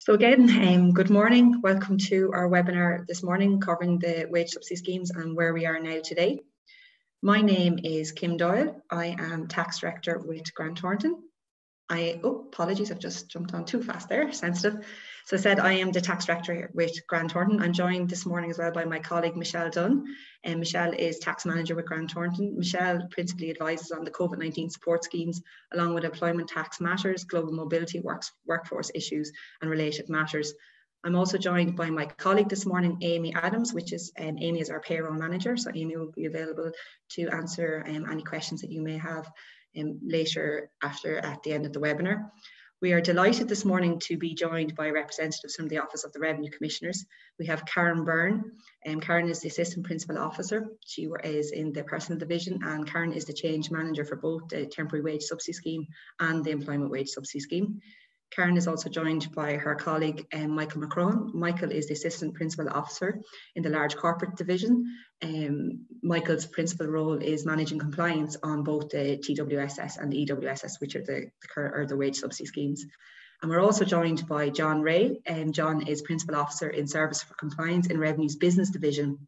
So again, good morning. Welcome to our webinar this morning covering the wage subsidy schemes and where we are now today. My name is Kim Doyle. I am Tax Director with Grant Thornton. Apologies, I've just jumped on too fast there, sensitive. So I said I am the Tax Director here with Grant Thornton. I'm joined this morning as well by my colleague Michelle Dunn. And Michelle is Tax Manager with Grant Thornton. Michelle principally advises on the COVID-19 support schemes, along with employment tax matters, global mobility, workforce issues and related matters. I'm also joined by my colleague this morning, Amy Adams, Amy is our payroll manager. So Amy will be available to answer any questions that you may have later at the end of the webinar. We are delighted this morning to be joined by representatives from the Office of the Revenue Commissioners. We have Karen Byrne, and Karen is the Assistant Principal Officer. She is in the Personal Division, and Karen is the Change Manager for both the Temporary Wage Subsidy Scheme and the Employment Wage Subsidy Scheme. Karen is also joined by her colleague Michael McCrone. Michael is the Assistant Principal Officer in the Large Corporate Division. Michael's principal role is managing compliance on both the TWSS and the EWSS, which are the wage subsidy schemes. And we're also joined by John Ray. John is Principal Officer in Service for Compliance in Revenue's Business Division.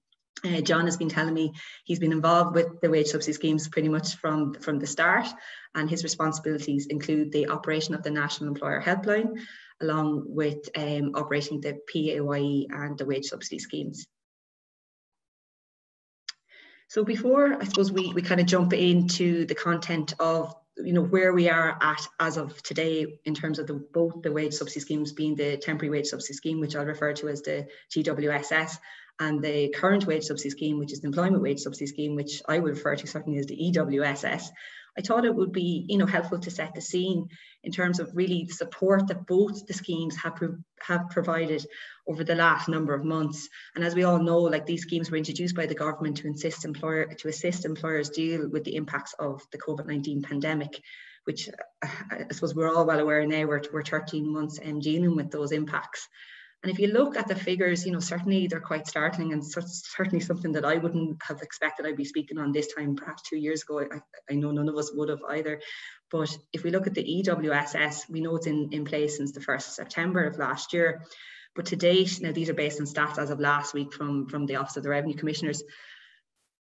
John has been telling me he's been involved with the wage subsidy schemes pretty much from the start, and his responsibilities include the operation of the National Employer Helpline, along with operating the PAYE and the wage subsidy schemes. So before, I suppose, we kind of jump into the content of where we are at as of today in terms of both the wage subsidy schemes, being the Temporary Wage Subsidy Scheme, which I'll refer to as the TWSS, and the current wage subsidy scheme, which is the Employment Wage Subsidy Scheme, which I would refer to certainly as the EWSS. I thought it would be helpful to set the scene in terms of really the support that both the schemes have provided over the last number of months. And as we all know, these schemes were introduced by the government to assist employers deal with the impacts of the COVID-19 pandemic, which I suppose we're all well aware now we're 13 months dealing with those impacts. And if you look at the figures, certainly they're quite startling, and certainly something that I wouldn't have expected I'd be speaking on this time, perhaps 2 years ago. I know none of us would have either. But if we look at the EWSS, we know it's in place since the 1st of September of last year. But to date, now these are based on stats as of last week from the Office of the Revenue Commissioners,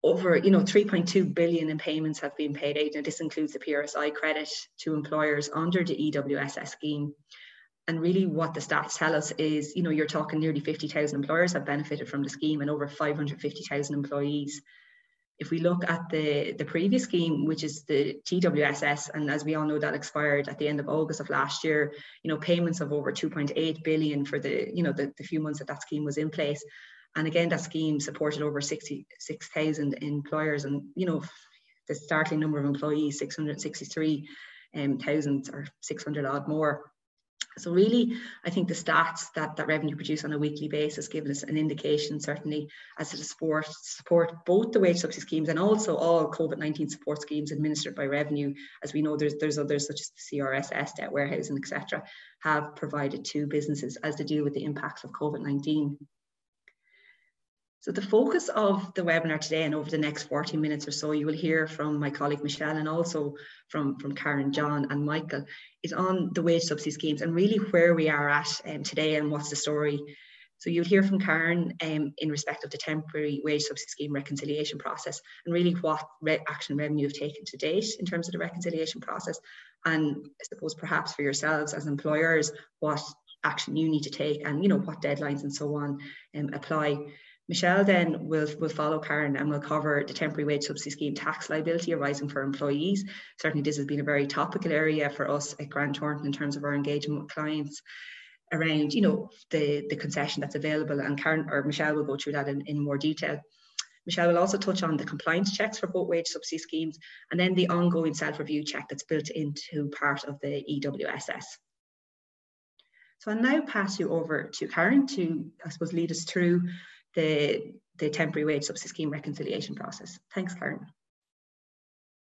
over 3.2 billion in payments have been paid out. Now this includes the PRSI credit to employers under the EWSS scheme. And really what the stats tell us is, you're talking nearly 50,000 employers have benefited from the scheme and over 550,000 employees. If we look at the previous scheme, which is the TWSS, and as we all know, that expired at the end of August of last year, payments of over 2.8 billion for the few months that scheme was in place. And again, that scheme supported over 66,000 employers, and, the startling number of employees, 663,000 or 600 odd more. So really, I think the stats that Revenue produce on a weekly basis give us an indication, certainly, as to support both the wage subsidy schemes and also all COVID-19 support schemes administered by Revenue. As we know, there's others such as the CRSS, debt warehousing, etc., have provided to businesses as they deal with the impacts of COVID-19. So the focus of the webinar today and over the next 40 minutes or so, you will hear from my colleague Michelle and also from Karen, John and Michael, is on the wage subsidy schemes and really where we are at today and what's the story. So you'll hear from Karen in respect of the Temporary Wage Subsidy Scheme reconciliation process and really what action Revenue have taken to date in terms of the reconciliation process, and I suppose perhaps for yourselves as employers, what action you need to take and what deadlines and so on apply. Michelle then will follow Karen and will cover the Temporary Wage Subsidy Scheme tax liability arising for employees. Certainly this has been a very topical area for us at Grant Thornton in terms of our engagement with clients around the concession that's available, and Karen or Michelle will go through that in more detail. Michelle will also touch on the compliance checks for both wage subsidy schemes and then the ongoing self-review check that's built into part of the EWSS. So I'll now pass you over to Karen to, I suppose, lead us through the Temporary Wage Subsidy Scheme reconciliation process. Thanks, Karen.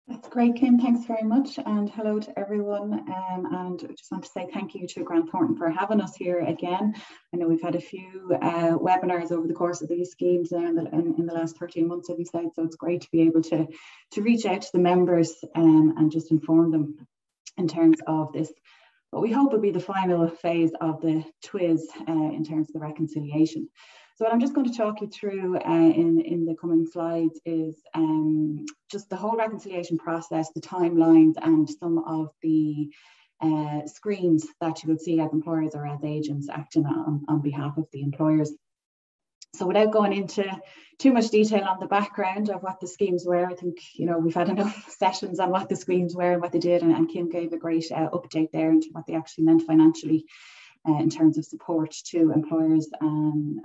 That's great, Kim. Thanks very much, and hello to everyone. And I just want to say thank you to Grant Thornton for having us here again. I know we've had a few webinars over the course of these schemes in the last 13 months, as we said, so it's great to be able to reach out to the members and just inform them in terms of this but we hope will be the final phase of the Twss in terms of the reconciliation. So what I'm just going to talk you through in the coming slides is just the whole reconciliation process, the timelines, and some of the screens that you would see as employers or as agents acting on behalf of the employers. So without going into too much detail on the background of what the schemes were, I think, you know, we've had enough sessions on what the schemes were and what they did, and Kim gave a great update there into what they actually meant financially in terms of support to employers and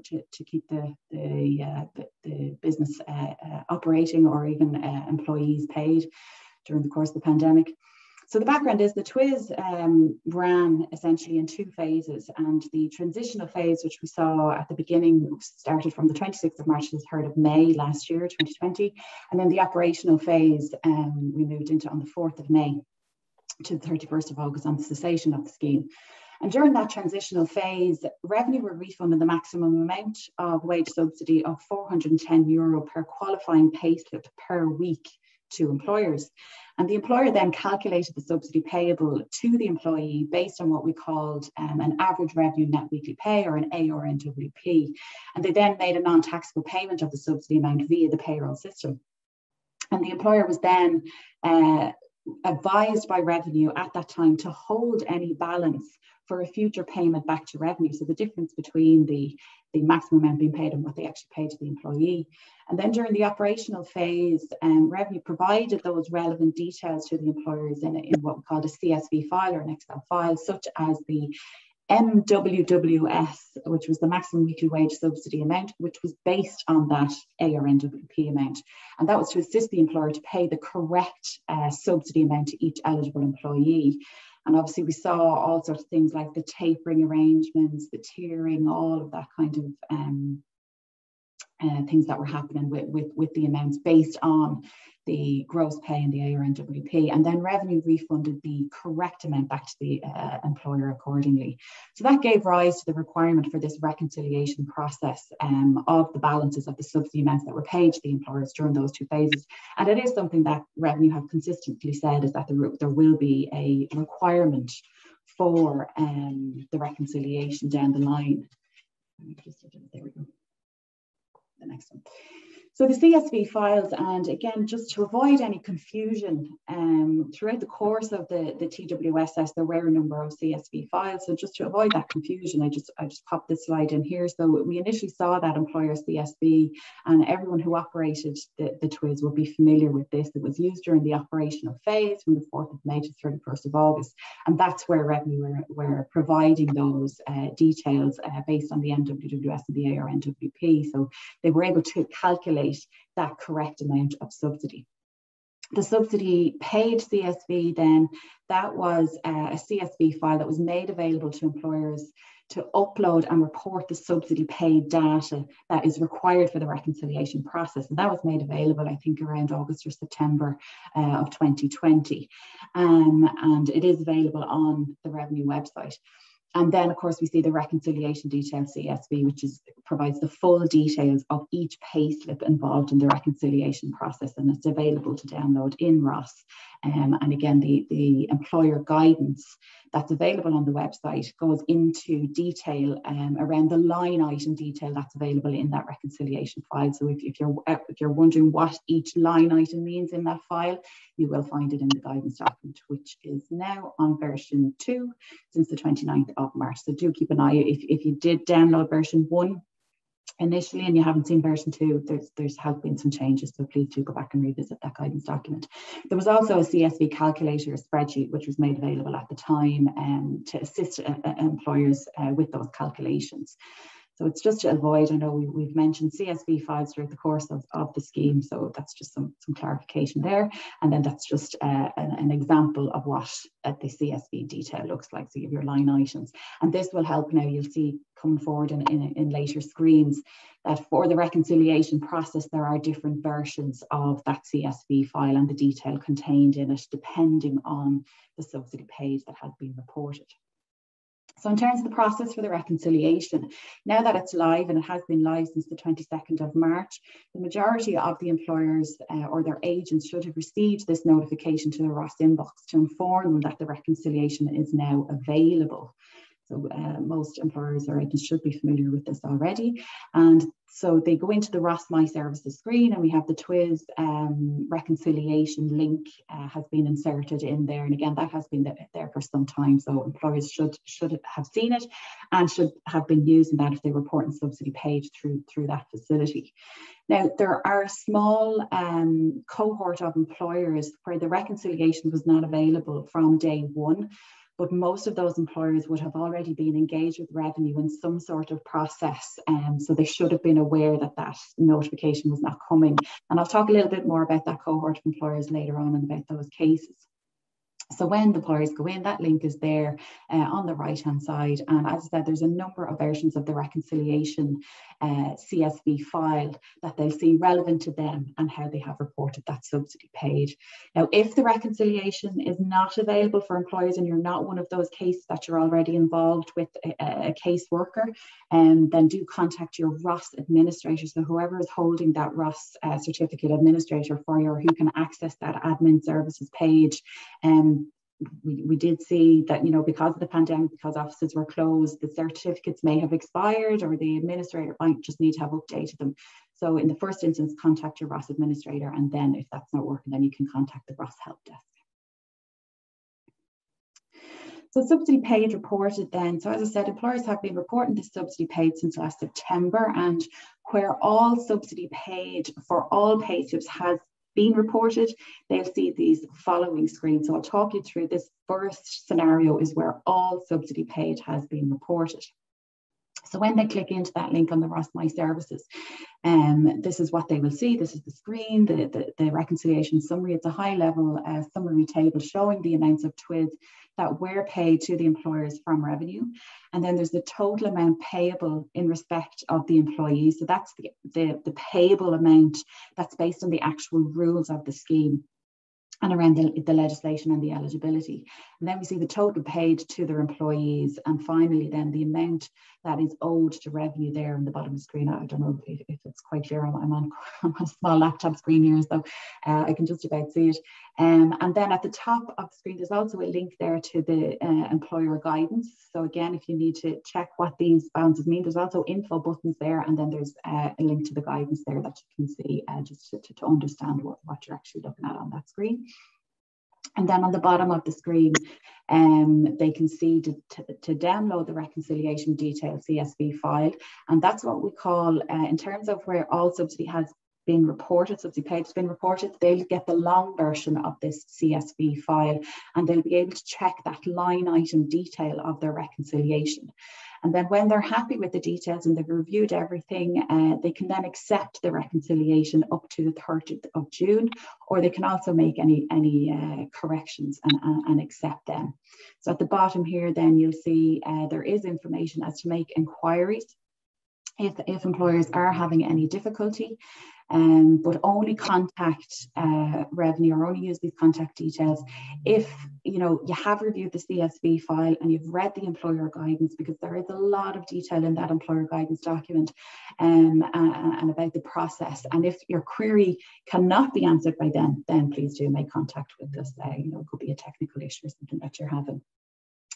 to keep the business operating, or even employees paid during the course of the pandemic. So the background is the Twss ran essentially in two phases, and the transitional phase, which we saw at the beginning, started from the 26th of March to the 3rd of May last year, 2020. And then the operational phase we moved into on the 4th of May to the 31st of August on the cessation of the scheme. And during that transitional phase, revenue were refunded the maximum amount of wage subsidy of €410 per qualifying payslip per week to employers. And the employer then calculated the subsidy payable to the employee based on what we called an average revenue net weekly pay, or an ARNWP. And they then made a non-taxable payment of the subsidy amount via the payroll system. And the employer was then advised by revenue at that time to hold any balance for a future payment back to revenue. So the difference between the maximum amount being paid and what they actually paid to the employee. And then during the operational phase, revenue provided those relevant details to the employers in what we called a CSV file or an Excel file, such as the MWWS, which was the maximum weekly wage subsidy amount, which was based on that ARNWP amount. And that was to assist the employer to pay the correct subsidy amount to each eligible employee. And obviously we saw all sorts of things like the tapering arrangements, the tiering, all of that kind of things that were happening with the amounts based on the gross pay and the ARNWP, and then revenue refunded the correct amount back to the employer accordingly. So that gave rise to the requirement for this reconciliation process of the balances of the subsidy amounts that were paid to the employers during those two phases. And it is something that revenue have consistently said, is that there will be a requirement for the reconciliation down the line. There we go. The next one. So the CSV files, and again, just to avoid any confusion, throughout the course of the TWSS, there were a number of CSV files. So just to avoid that confusion, I just popped this slide in here. So we initially saw that employer CSV, and everyone who operated the Twss would be familiar with this. It was used during the operational phase from the 4th of May to the 31st of August. And that's where revenue were providing those details based on the MWWS and the ARNWP. So they were able to calculate that correct amount of subsidy. The subsidy paid CSV then, that was a CSV file that was made available to employers to upload and report the subsidy paid data that is required for the reconciliation process. And that was made available, I think, around August or September of 2020. And it is available on the Revenue website. And then, of course, we see the reconciliation detail CSV, which provides the full details of each payslip involved in the reconciliation process, and it's available to download in Ross. And again, the employer guidance that's available on the website goes into detail around the line item detail that's available in that reconciliation file. So if you're wondering what each line item means in that file, you will find it in the guidance document, which is now on version 2 since the 29th of March. So do keep an eye. If you did download version 1 initially and you haven't seen version 2, there's have been some changes, so please do go back and revisit that guidance document. There was also a Csv Calculator Spreadsheet which was made available at the time to assist employers with those calculations. So it's just to avoid, I know we've mentioned CSV files throughout the course of the scheme, so that's just some clarification there. And then that's just an example of what the CSV detail looks like. So you have your line items. And this will help now, you'll see coming forward in later screens, that for the reconciliation process, there are different versions of that CSV file and the detail contained in it, depending on the subsidy paid that has been reported. So in terms of the process for the reconciliation, now that it's live, and it has been live since the 22nd of March, the majority of the employers or their agents should have received this notification to the Ross inbox to inform them that the reconciliation is now available. So most employers or agents should be familiar with this already. And so they go into the Ross My Services screen, and we have the Twss reconciliation link has been inserted in there. And again, that has been there for some time. So employers should have seen it and should have been using that if they report and subsidy paid through that facility. Now, there are a small cohort of employers where the reconciliation was not available from day one. But most of those employers would have already been engaged with revenue in some sort of process. So they should have been aware that that notification was not coming. And I'll talk a little bit more about that cohort of employers later on and about those cases. So when the employers go in, that link is there on the right-hand side. And as I said, there's a number of versions of the reconciliation CSV file that they'll see relevant to them and how they have reported that subsidy paid. Now, if the reconciliation is not available for employers and you're not one of those cases that you're already involved with a caseworker, then do contact your Ross administrator. So whoever is holding that Ross certificate administrator for you, or who can access that admin services page. We did see that, because of the pandemic, because offices were closed, the certificates may have expired, or the administrator might just need to have updated them. So in the first instance, contact your Ross administrator, and then if that's not working, then you can contact the Ross help desk. So subsidy paid reported then. So as I said, employers have been reporting this subsidy paid since last September, and where all subsidy paid for all payslips has been reported, they'll see these following screens. So I'll talk you through this first scenario is where all subsidy paid has been reported. So when they click into that link on the Ross My Services, this is what they will see. This is the screen, the reconciliation summary. It's a high-level summary table showing the amounts of Twss that were paid to the employers from revenue. And then there's the total amount payable in respect of the employees. So that's the payable amount that's based on the actual rules of the scheme and around the legislation and the eligibility. And then we see the total paid to their employees. And finally, then the amount that is owed to revenue there on the bottom of the screen. I don't know if it's quite clear. I'm on a small laptop screen here, so I can just about see it. And then at the top of the screen, there's also a link there to the employer guidance. So again, if you need to check what these balances mean, there's also info buttons there. And then there's a link to the guidance there that you can see just to understand what you're actually looking at on that screen. And then on the bottom of the screen, they can see to download the reconciliation detail CSV file. And that's what we call, in terms of where all subsidy has been reported, subsidy paid has been reported, they'll get the long version of this CSV file, and they'll be able to check that line item detail of their reconciliation. And then when they're happy with the details and they've reviewed everything, they can then accept the reconciliation up to the 30th of June, or they can also make any corrections and accept them. So at the bottom here, then you'll see there is information as to make inquiries if employers are having any difficulty. But only contact revenue, or only use these contact details if you have reviewed the CSV file and you've read the employer guidance, because there is a lot of detail in that employer guidance document and about the process. And if your query cannot be answered by then please do make contact with us. It could be a technical issue or something that you're having.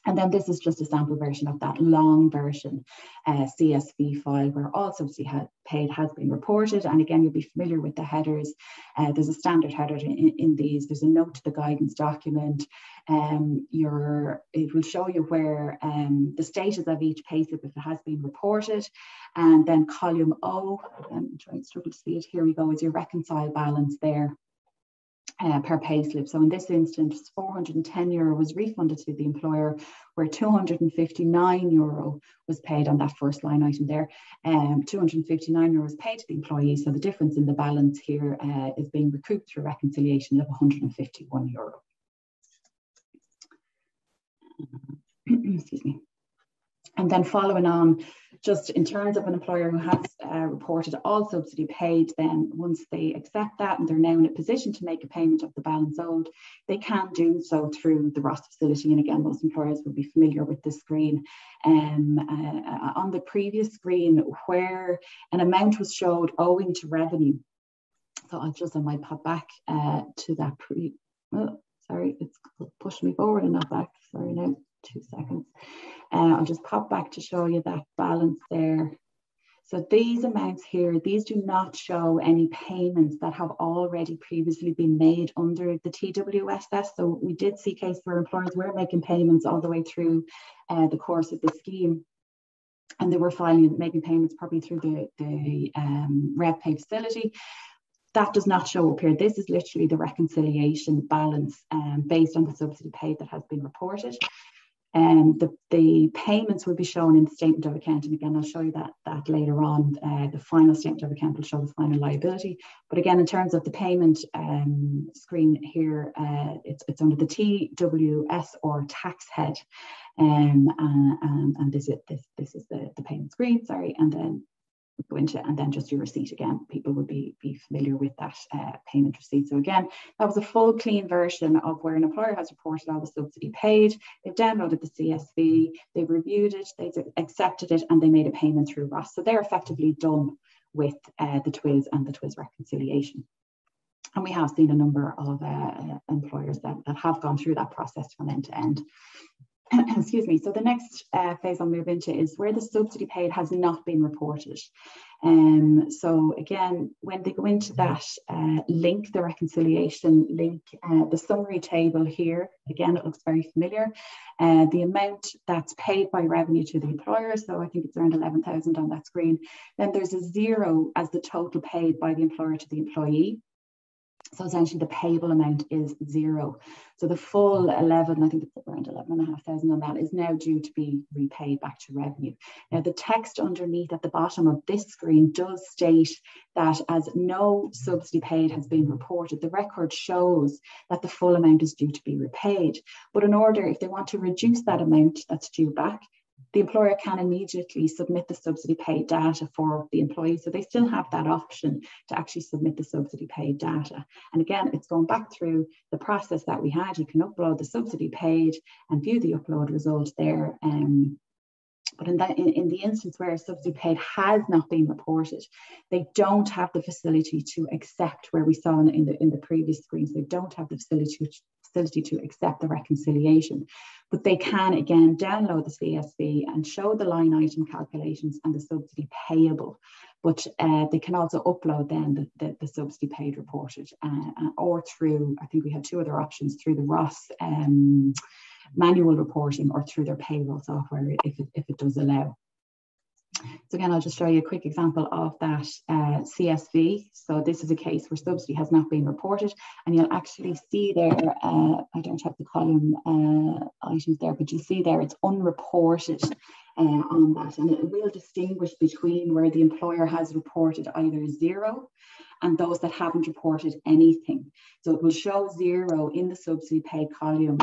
And then this is just a sample version of that long version CSV file where all subsidy paid has been reported. And again, you'll be familiar with the headers. There's a standard header in these. There's a note to the guidance document. It will show you where the status of each payslip if it has been reported. And then column O, I'm trying to struggle to see it. Here we go, is your reconcile balance there. Per payslip. So in this instance, €410 was refunded to the employer, where €259 was paid on that first line item there. €259 was paid to the employee. So the difference in the balance here is being recouped through reconciliation of €151. Excuse me. And then following on, just in terms of an employer who has reported all subsidy paid, then once they accept that and they're now in a position to make a payment of the balance owed, they can do so through the Ross facility. And again, most employers will be familiar with this screen. On the previous screen, where an amount was showed owing to revenue, so I might pop back to that sorry, it's pushed me forward and not back. Sorry, now 2 seconds. I'll just pop back to show you that balance there. So these amounts here, these do not show any payments that have already previously been made under the TWSS. So we did see cases where employers were making payments all the way through the course of the scheme, and they were making payments probably through the RevPay facility. That does not show up here. This is literally the reconciliation balance based on the subsidy paid that has been reported. The payments will be shown in the statement of account, and again I'll show you that later on. The final statement of account will show the final liability, but again in terms of the payment screen here, it's under the TWS or tax head, and this is the payment screen, sorry, and then go into, and then just your receipt again. People would be familiar with that payment receipt. So again, that was a full clean version of where an employer has reported all the subsidy paid. They've downloaded the CSV, they've reviewed it, they've accepted it, and they made a payment through Ross. So they're effectively done with the Twss and the Twss reconciliation. And we have seen a number of employers that have gone through that process from end to end. Excuse me. So the next phase I'll move into is where the subsidy paid has not been reported. So again, when they go into that link, the reconciliation link, the summary table here, again, it looks very familiar. The amount that's paid by revenue to the employer, so I think it's around 11,000 on that screen. Then there's a 0 as the total paid by the employer to the employee. So essentially the payable amount is 0. So the full 11, I think it's around 11,500 on that, is now due to be repaid back to revenue. Now the text underneath at the bottom of this screen does state that as no subsidy paid has been reported, the record shows that the full amount is due to be repaid. But in order, if they want to reduce that amount that's due back, the employer can immediately submit the subsidy paid data for the employee. So they still have that option to actually submit the subsidy paid data. And again, it's going back through the process that we had. You can upload the subsidy paid and view the upload result there. But in the instance where a subsidy paid has not been reported, they don't have the facility to accept, where we saw in the previous screens, they don't have the facility to accept the reconciliation. But they can again download the CSV and show the line item calculations and the subsidy payable. But they can also upload then the subsidy paid reported, or through, I think we had 2 other options, through the Ross manual reporting or through their payroll software if it does allow. So again, I'll just show you a quick example of that CSV. So this is a case where subsidy has not been reported, and you'll actually see there, I don't have the column items there, but you see there it's unreported on that, and it will distinguish between where the employer has reported either 0 and those that haven't reported anything. So it will show 0 in the subsidy paid column,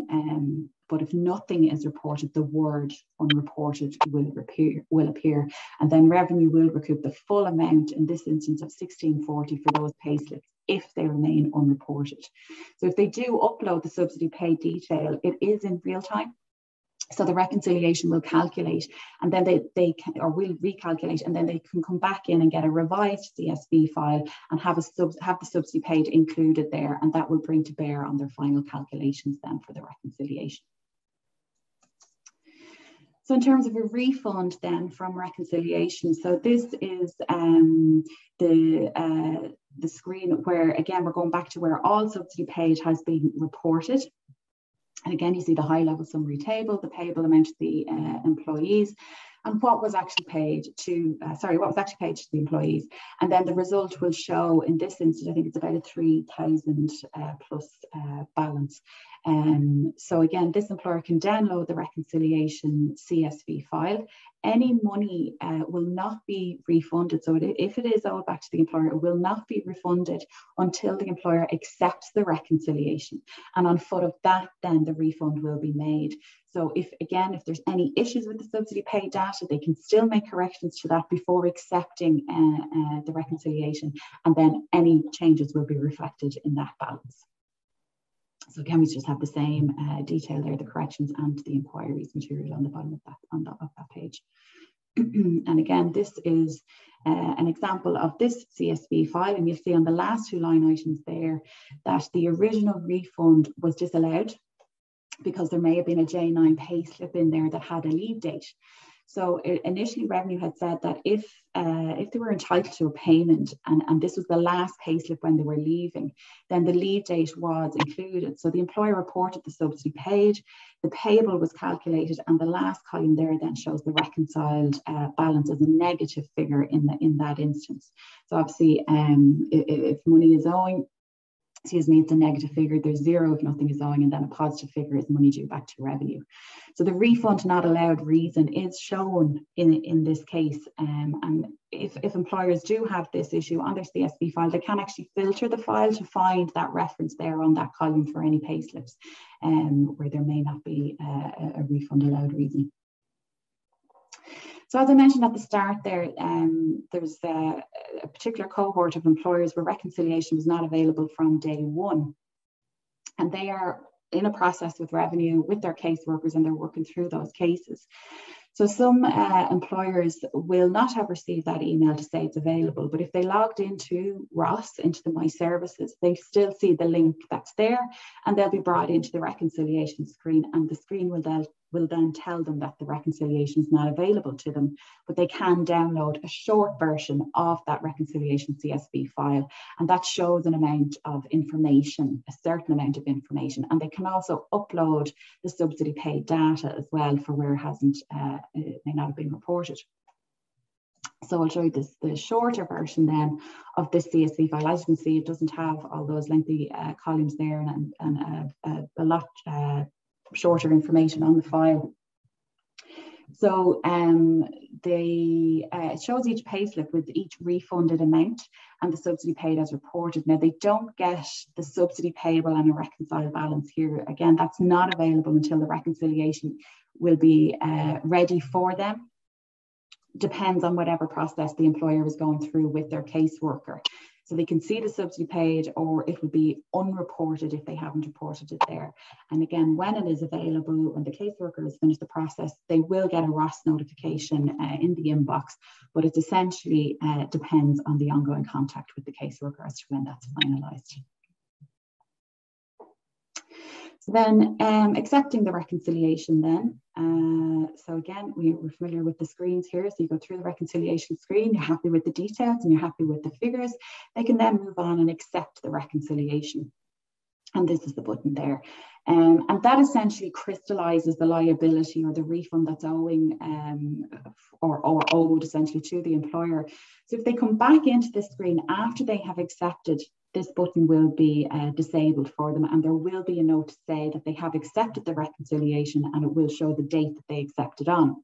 but if nothing is reported, the word unreported will appear, and then revenue will recoup the full amount, in this instance of $16.40 for those payslips, if they remain unreported. So if they do upload the subsidy paid detail, it is in real time. So the reconciliation will calculate, and then they can, or will recalculate, and then they can come back in and get a revised CSV file and have the subsidy paid included there, and that will bring to bear on their final calculations then for the reconciliation. So in terms of a refund then from reconciliation, so this is the screen where, again, we're going back to where all subsidy paid has been reported. And again, you see the high level summary table, the payable amount to the employees, and what was actually paid to, the employees. And then the result will show, in this instance, I think it's about a 3,000 plus balance. So again, this employer can download the reconciliation CSV file. Any money will not be refunded. So if it is owed back to the employer, it will not be refunded until the employer accepts the reconciliation. And on foot of that, then the refund will be made. So if there's any issues with the subsidy paid data, they can still make corrections to that before accepting the reconciliation, and then any changes will be reflected in that balance. So again, we just have the same detail there, the corrections and the inquiries material on the bottom of that page. And again, this is an example of this CSV file, and you'll see on the last two line items there that the original refund was disallowed because there may have been a J9 pay slip in there that had a leave date. So initially revenue had said that if they were entitled to a payment and this was the last pay slip when they were leaving, then the leave date was included. So the employer reported the subsidy paid, the payable was calculated, and the last column there then shows the reconciled balance as a negative figure in that instance. So obviously if money is owing, it's a negative figure, there's zero if nothing is owing, and then a positive figure is money due back to revenue. So the refund not allowed reason is shown in this case, and if employers do have this issue on their CSV file, they can actually filter the file to find that reference there on that column for any pay slips where there may not be a refund allowed reason. So as I mentioned at the start there, there's a particular cohort of employers where reconciliation was not available from day one. And they are in a process with revenue with their caseworkers, and they're working through those cases. So some employers will not have received that email to say it's available, but if they logged into Ross, into the My Services, they still see the link that's there, and they'll be brought into the reconciliation screen, and the screen will then tell them that the reconciliation is not available to them, but they can download a short version of that reconciliation CSV file, and that shows an amount of information, a certain amount of information, and they can also upload the subsidy paid data as well for where it may not have been reported. So I'll show you the shorter version then of this CSV file. As you can see, it doesn't have all those lengthy columns there and a lot shorter information on the file. So it shows each payslip with each refunded amount and the subsidy paid as reported. Now, they don't get the subsidy payable and a reconciled balance here. Again, that's not available until the reconciliation will be ready for them. Depends on whatever process the employer is going through with their caseworker. So they can see the subsidy paid, or it would be unreported if they haven't reported it there. And again, when it is available, when the caseworker has finished the process, they will get a Ross notification in the inbox, but it essentially depends on the ongoing contact with the caseworker as to when that's finalised. So then accepting the reconciliation then. So again, we're familiar with the screens here. So you go through the reconciliation screen, you're happy with the details and you're happy with the figures. They can then move on and accept the reconciliation. And this is the button there. And that essentially crystallizes the liability or the refund that's owing or owed essentially to the employer. So if they come back into the screen after they have accepted, this button will be disabled for them, and there will be a note to say that they have accepted the reconciliation, and it will show the date that they accepted on.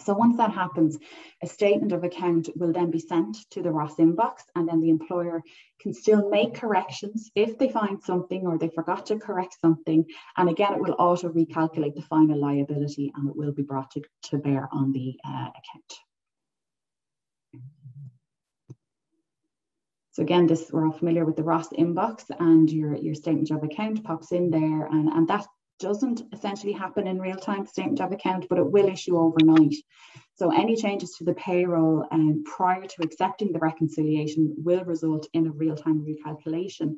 So once that happens, a statement of account will then be sent to the Ross inbox, and then the employer can still make corrections if they find something or they forgot to correct something. And again, it will auto recalculate the final liability, and it will be brought to bear on the account. So again, we're all familiar with the Ross inbox, and your statement of account pops in there, and that doesn't essentially happen in real time, statement of account, but it will issue overnight. So any changes to the payroll prior to accepting the reconciliation will result in a real-time recalculation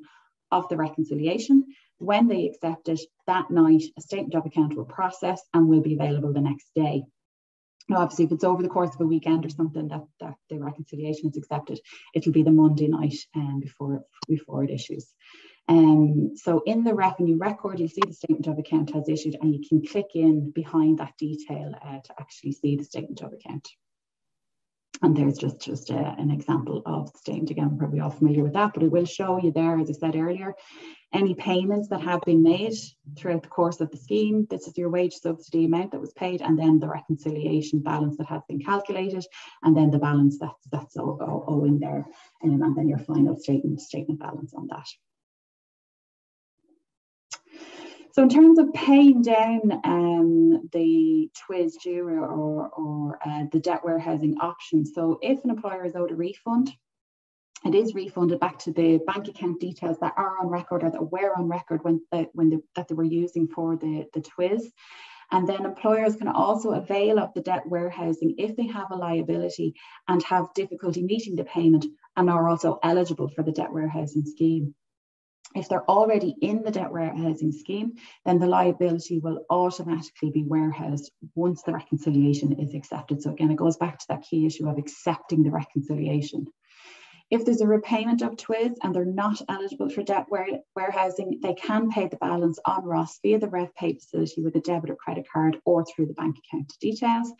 of the reconciliation. When they accept it that night, a statement of account will process and will be available the next day. Now, obviously, if it's over the course of a weekend or something that the reconciliation is accepted, it'll be the Monday night before it issues. So in the revenue record, you'll see the statement of account has issued, and you can click in behind that detail to actually see the statement of account. And there's just an example of the statement. Again, we're probably all familiar with that, but it will show you there, as I said earlier, any payments that have been made throughout the course of the scheme. This is your wage subsidy amount that was paid, and then the reconciliation balance that has been calculated, and then the balance that's owing there, and then your final statement balance on that. So in terms of paying down the Twss due or the debt warehousing option, so if an employer is owed a refund, it is refunded back to the bank account details that are on record or that were on record that they were using for the Twss. And then employers can also avail of the debt warehousing if they have a liability and have difficulty meeting the payment and are also eligible for the debt warehousing scheme. If they're already in the debt warehousing scheme, then the liability will automatically be warehoused once the reconciliation is accepted. So again, it goes back to that key issue of accepting the reconciliation. If there's a repayment of Twss and they're not eligible for debt warehousing, they can pay the balance on Ross via the RevPay facility with a debit or credit card or through the bank account details.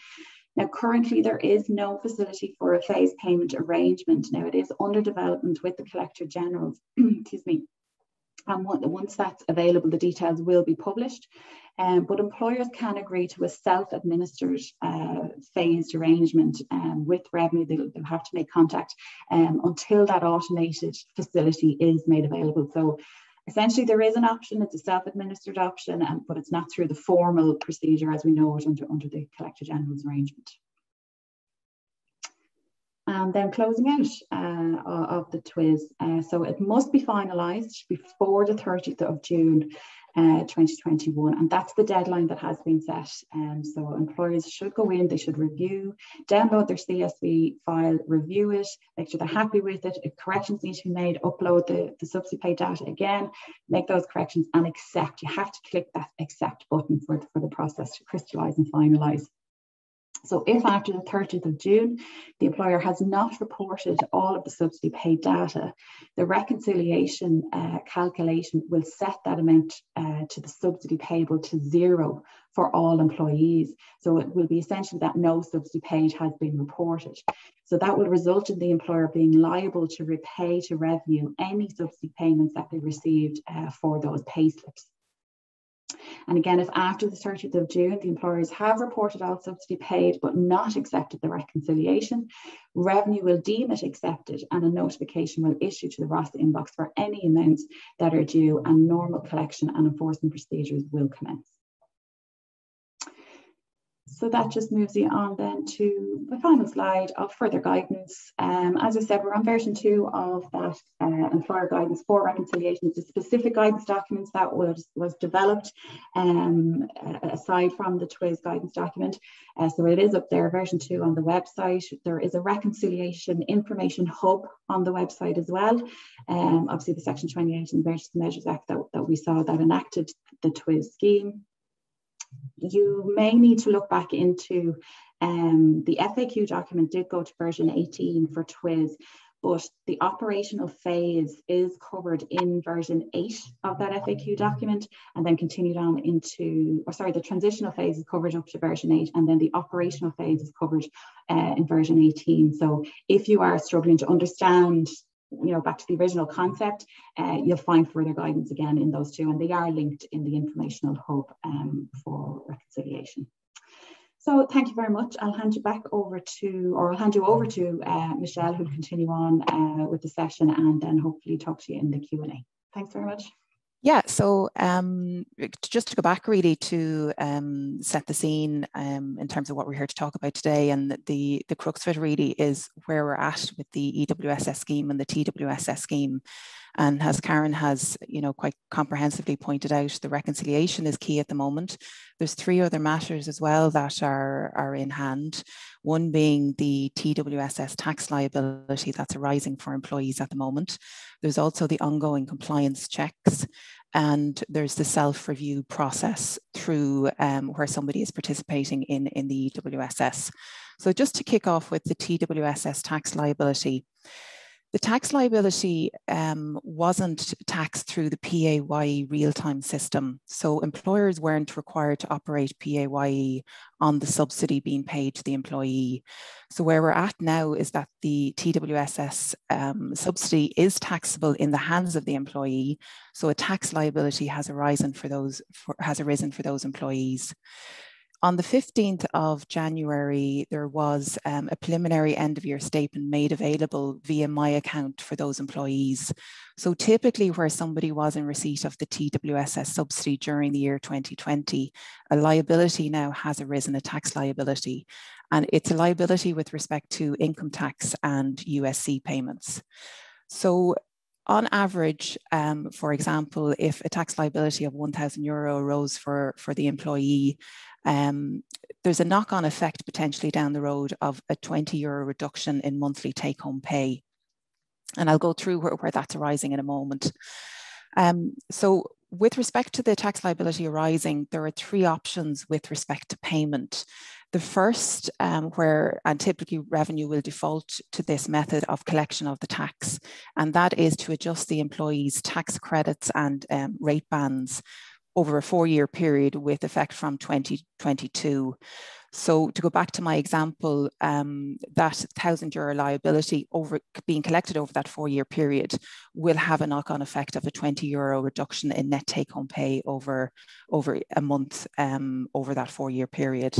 Now, currently there is no facility for a phased payment arrangement. Now, it is under development with the Collector General's, excuse me. And once that's available, the details will be published. But employers can agree to a self-administered phased arrangement with revenue. They'll have to make contact until that automated facility is made available. So essentially there is an option, it's a self-administered option, but it's not through the formal procedure as we know it under the Collector General's arrangement. And then closing out of the Twss. So it must be finalised before the 30th of June 2021, and that's the deadline that has been set. So employers should go in, they should review, download their CSV file, review it, make sure they're happy with it. If corrections need to be made, upload the subsidy pay data again, make those corrections and accept. You have to click that accept button for the process to crystallise and finalise. So if after the 30th of June, the employer has not reported all of the subsidy paid data, the reconciliation calculation will set that amount to the subsidy payable to 0 for all employees. So it will be essentially that no subsidy paid has been reported. So that will result in the employer being liable to repay to revenue any subsidy payments that they received for those pay slips. And again, if after the 30th of June, the employers have reported all subsidy paid but not accepted the reconciliation, revenue will deem it accepted and a notification will issue to the Ross inbox for any amounts that are due, and normal collection and enforcement procedures will commence. So that just moves you on then to the final slide of further guidance. As I said, we're on version 2 of that employer guidance for reconciliation. It's a specific guidance document that was developed aside from the Twss guidance document. So it is up there, version 2 on the website. There is a reconciliation information hub on the website as well. Obviously the Section 28 in the Emergency Measures Act that we saw that enacted the Twss scheme. You may need to look back into the FAQ document did go to version 18 for Twss, but the operational phase is covered in version 8 of that FAQ document and then continued on into, the transitional phase is covered up to version 8 and then the operational phase is covered in version 18. So if you are struggling to understand back to the original concept, you'll find further guidance again in those two, and they are linked in the informational hub for reconciliation. So thank you very much. I'll hand you over to Michelle, who'll continue on with the session and then hopefully talk to you in the Q&A. Thanks very much. Yeah, so just to go back really to set the scene in terms of what we're here to talk about today, and the crux of it really is where we're at with the EWSS scheme and the TWSS scheme. And as Karen has, quite comprehensively pointed out, the reconciliation is key at the moment. There's 3 other matters as well that are in hand. One being the TWSS tax liability that's arising for employees at the moment. There's also the ongoing compliance checks, and there's the self-review process through where somebody is participating in the EWSS. So just to kick off with the TWSS tax liability. The tax liability wasn't taxed through the PAYE real-time system. So employers weren't required to operate PAYE on the subsidy being paid to the employee. So where we're at now is that the TWSS subsidy is taxable in the hands of the employee. So a tax liability has arisen for those employees. On the 15th of January, there was a preliminary end-of-year statement made available via my account for those employees. So typically where somebody was in receipt of the TWSS subsidy during the year 2020, a liability now has arisen, a tax liability. And it's a liability with respect to income tax and USC payments. So on average, for example, if a tax liability of €1,000 arose for the employee, there's a knock-on effect potentially down the road of a €20 reduction in monthly take-home pay. And I'll go through where that's arising in a moment. So with respect to the tax liability arising, there are three options with respect to payment. The first, and typically revenue will default to this method of collection of the tax, and that is to adjust the employee's tax credits and rate bands over a 4-year period with effect from 2022. So to go back to my example, that €1,000 liability being collected over that 4-year period will have a knock-on effect of a €20 reduction in net take-home pay over a month over that 4-year period.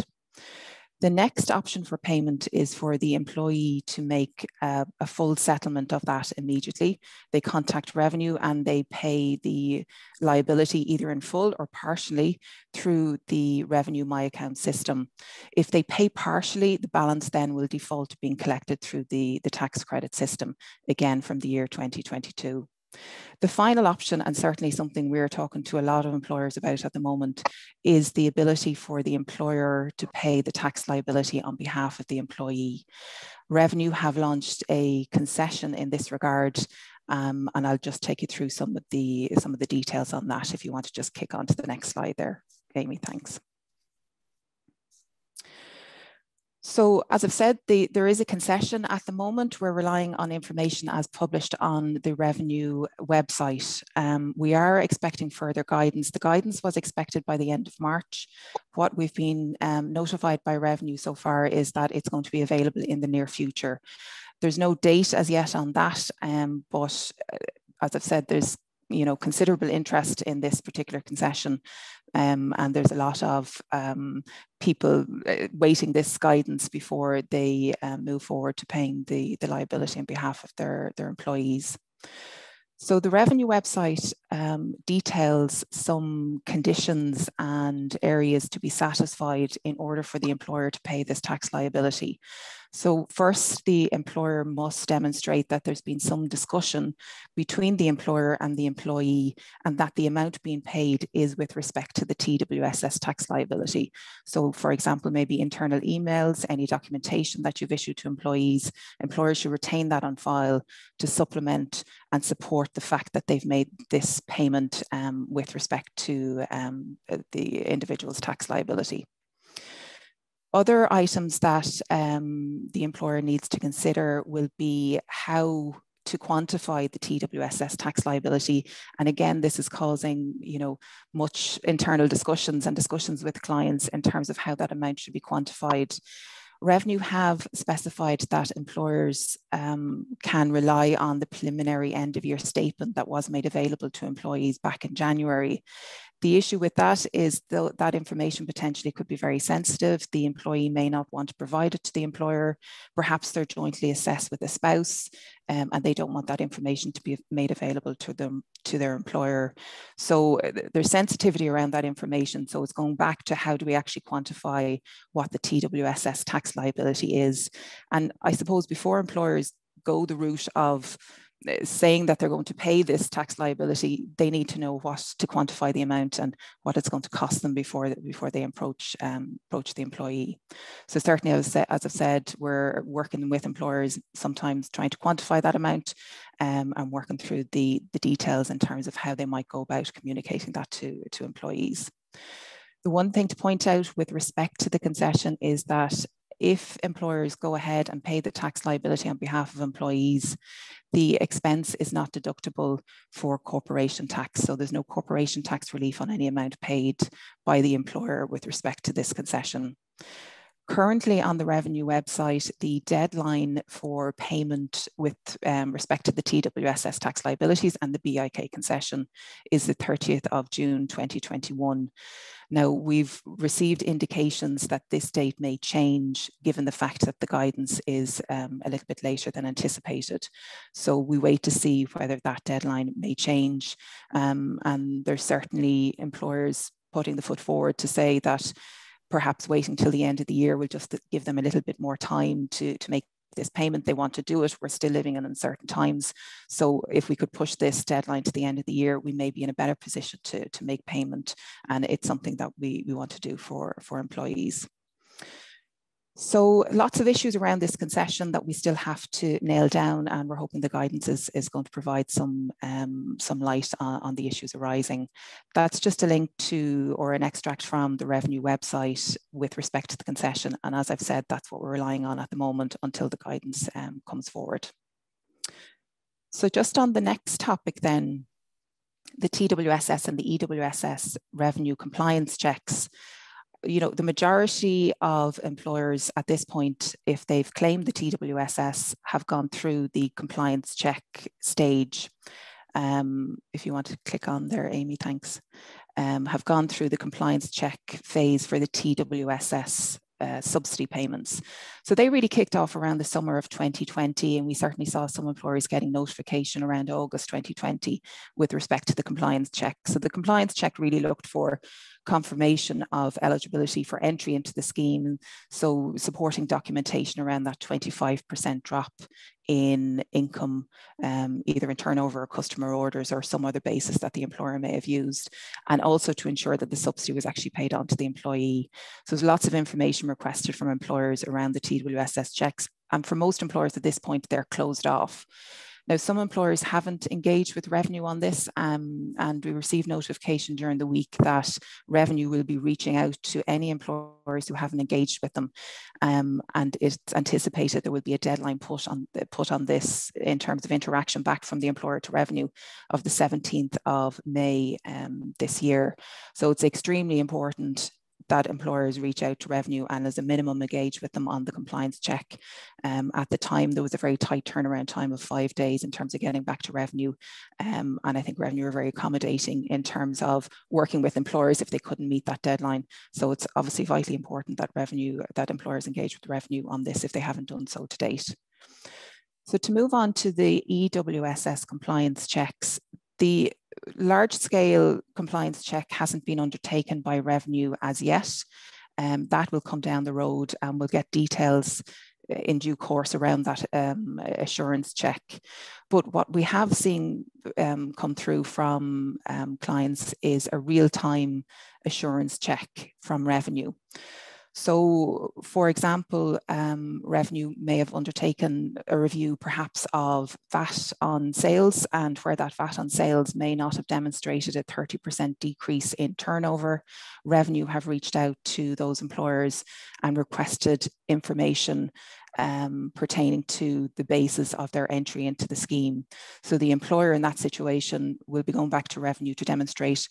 The next option for payment is for the employee to make a full settlement of that immediately. They contact revenue and they pay the liability either in full or partially through the Revenue My Account system. If they pay partially, the balance then will default to being collected through the tax credit system, again from the year 2022. The final option, and certainly something we're talking to a lot of employers about at the moment, is the ability for the employer to pay the tax liability on behalf of the employee. Revenue have launched a concession in this regard, and I'll just take you through some of the details on that if you want to just kick on to the next slide there. Amy, thanks. So as I've said, there is a concession at the moment. We're relying on information as published on the Revenue website. We are expecting further guidance. The guidance was expected by the end of March. What we've been notified by Revenue so far is that it's going to be available in the near future. There's no date as yet on that, but as I've said, there's considerable interest in this particular concession, and there's a lot of people waiting this guidance before they move forward to paying the liability on behalf of their employees. So the Revenue website details some conditions and areas to be satisfied in order for the employer to pay this tax liability. So first, the employer must demonstrate that there's been some discussion between the employer and the employee, and that the amount being paid is with respect to the TWSS tax liability. So for example, maybe internal emails, any documentation that you've issued to employees, employers should retain that on file to supplement and support the fact that they've made this payment with respect to the individual's tax liability. Other items that the employer needs to consider will be how to quantify the TWSS tax liability. And again, this is causing, much internal discussions and discussions with clients in terms of how that amount should be quantified. Revenue have specified that employers can rely on the preliminary end-of-year statement that was made available to employees back in January. The issue with that is that information potentially could be very sensitive. The employee may not want to provide it to the employer. Perhaps they're jointly assessed with a spouse, and they don't want that information to be made available to their employer. So there's sensitivity around that information. So it's going back to how do we actually quantify what the TWSS tax liability is. And I suppose before employers go the route of saying that they're going to pay this tax liability, they need to know what to quantify the amount and what it's going to cost them before they approach the employee. So certainly, as I've said, we're working with employers sometimes trying to quantify that amount and working through the details in terms of how they might go about communicating that to employees. The one thing to point out with respect to the concession is that if employers go ahead and pay the tax liability on behalf of employees, the expense is not deductible for corporation tax. So there's no corporation tax relief on any amount paid by the employer with respect to this concession. Currently on the revenue website, the deadline for payment with respect to the TWSS tax liabilities and the BIK concession is the 30th of June 2021. Now, we've received indications that this date may change given the fact that the guidance is a little bit later than anticipated. So we wait to see whether that deadline may change. And there's certainly employers putting the foot forward to say that perhaps waiting till the end of the year will just give them a little bit more time to make this payment. They want to do it. We're still living in uncertain times. So if we could push this deadline to the end of the year, we may be in a better position to make payment. And it's something that we want to do for employees. So lots of issues around this concession that we still have to nail down, and we're hoping the guidance is going to provide some light on the issues arising. That's just a link to or an extract from the revenue website with respect to the concession. And as I've said, that's what we're relying on at the moment until the guidance comes forward. So just on the next topic then, the TWSS and the EWSS revenue compliance checks. You know, the majority of employers at this point, if they've claimed the TWSS, have gone through the compliance check stage. If you want to click on there, Amy, thanks. Have gone through the compliance check phase for the TWSS subsidy payments. So they really kicked off around the summer of 2020, and we certainly saw some employers getting notification around August 2020 with respect to the compliance check. So the compliance check really looked for confirmation of eligibility for entry into the scheme, so supporting documentation around that 25% drop in income, either in turnover or customer orders or some other basis that the employer may have used, and also to ensure that the subsidy was actually paid on to the employee. So there's lots of information requested from employers around the TWSS checks, and for most employers at this point, they're closed off. Now, some employers haven't engaged with Revenue on this, and we received notification during the week that Revenue will be reaching out to any employers who haven't engaged with them. And it's anticipated there will be a deadline put on this in terms of interaction back from the employer to Revenue of the 17th of May this year. So it's extremely important that employers reach out to Revenue and as a minimum engage with them on the compliance check. At the time, there was a very tight turnaround time of 5 days in terms of getting back to Revenue. And I think Revenue are very accommodating in terms of working with employers if they couldn't meet that deadline. So it's obviously vitally important that employers engage with Revenue on this if they haven't done so to date. So to move on to the EWSS compliance checks, the large-scale compliance check hasn't been undertaken by Revenue as yet. That will come down the road, and we'll get details in due course around that assurance check. But what we have seen come through from clients is a real-time assurance check from Revenue. So, for example, Revenue may have undertaken a review perhaps of VAT on sales, and where that VAT on sales may not have demonstrated a 30% decrease in turnover, Revenue have reached out to those employers and requested information pertaining to the basis of their entry into the scheme. So the employer in that situation will be going back to Revenue to demonstrate,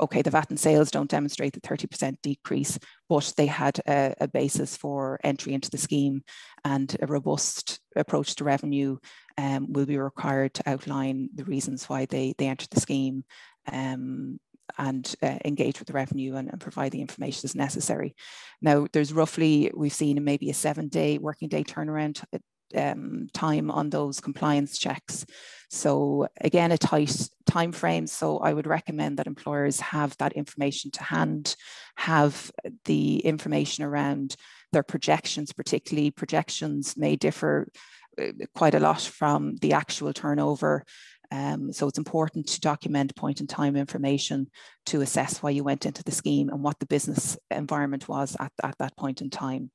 okay, the VAT and sales don't demonstrate the 30% decrease, but they had a basis for entry into the scheme, and a robust approach to Revenue will be required to outline the reasons why they entered the scheme and engage with the Revenue and provide the information as necessary. Now, there's roughly, we've seen maybe a 7-day working day turnaround time on those compliance checks. So again, a tight time frame. So I would recommend that employers have that information to hand, have the information around their projections, particularly projections may differ quite a lot from the actual turnover. So it's important to document point in time information to assess why you went into the scheme and what the business environment was at that point in time.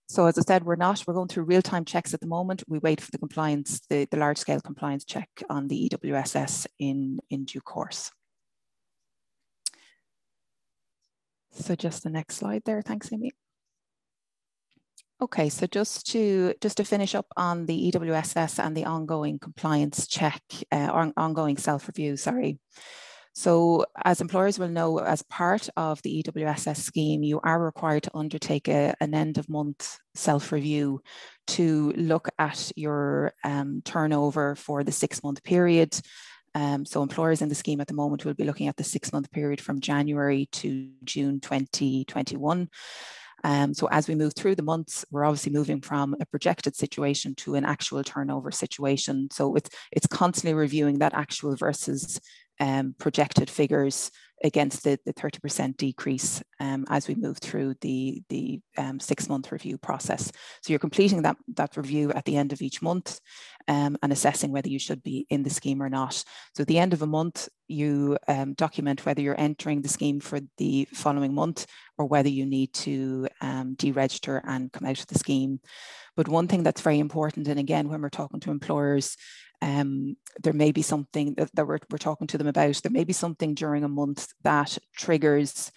So as I said, we're going through real-time checks at the moment. We wait for the compliance, the large-scale compliance check on the EWSS in due course. So just the next slide there. Thanks, Amy. Okay, so just to finish up on the EWSS and the ongoing compliance check, or ongoing self-review, sorry. So as employers will know, as part of the EWSS scheme, you are required to undertake an end of month self-review to look at your turnover for the 6-month period. So employers in the scheme at the moment will be looking at the 6-month period from January to June 2021. So as we move through the months, we're obviously moving from a projected situation to an actual turnover situation. So it's constantly reviewing that actual versus projected figures against the 30% decrease as we move through the 6-month review process. So you're completing that review at the end of each month and assessing whether you should be in the scheme or not. So at the end of a month, you document whether you're entering the scheme for the following month or whether you need to deregister and come out of the scheme. But one thing that's very important, and again, when we're talking to employers, there may be something that we're talking to them about. There may be something during a month that triggers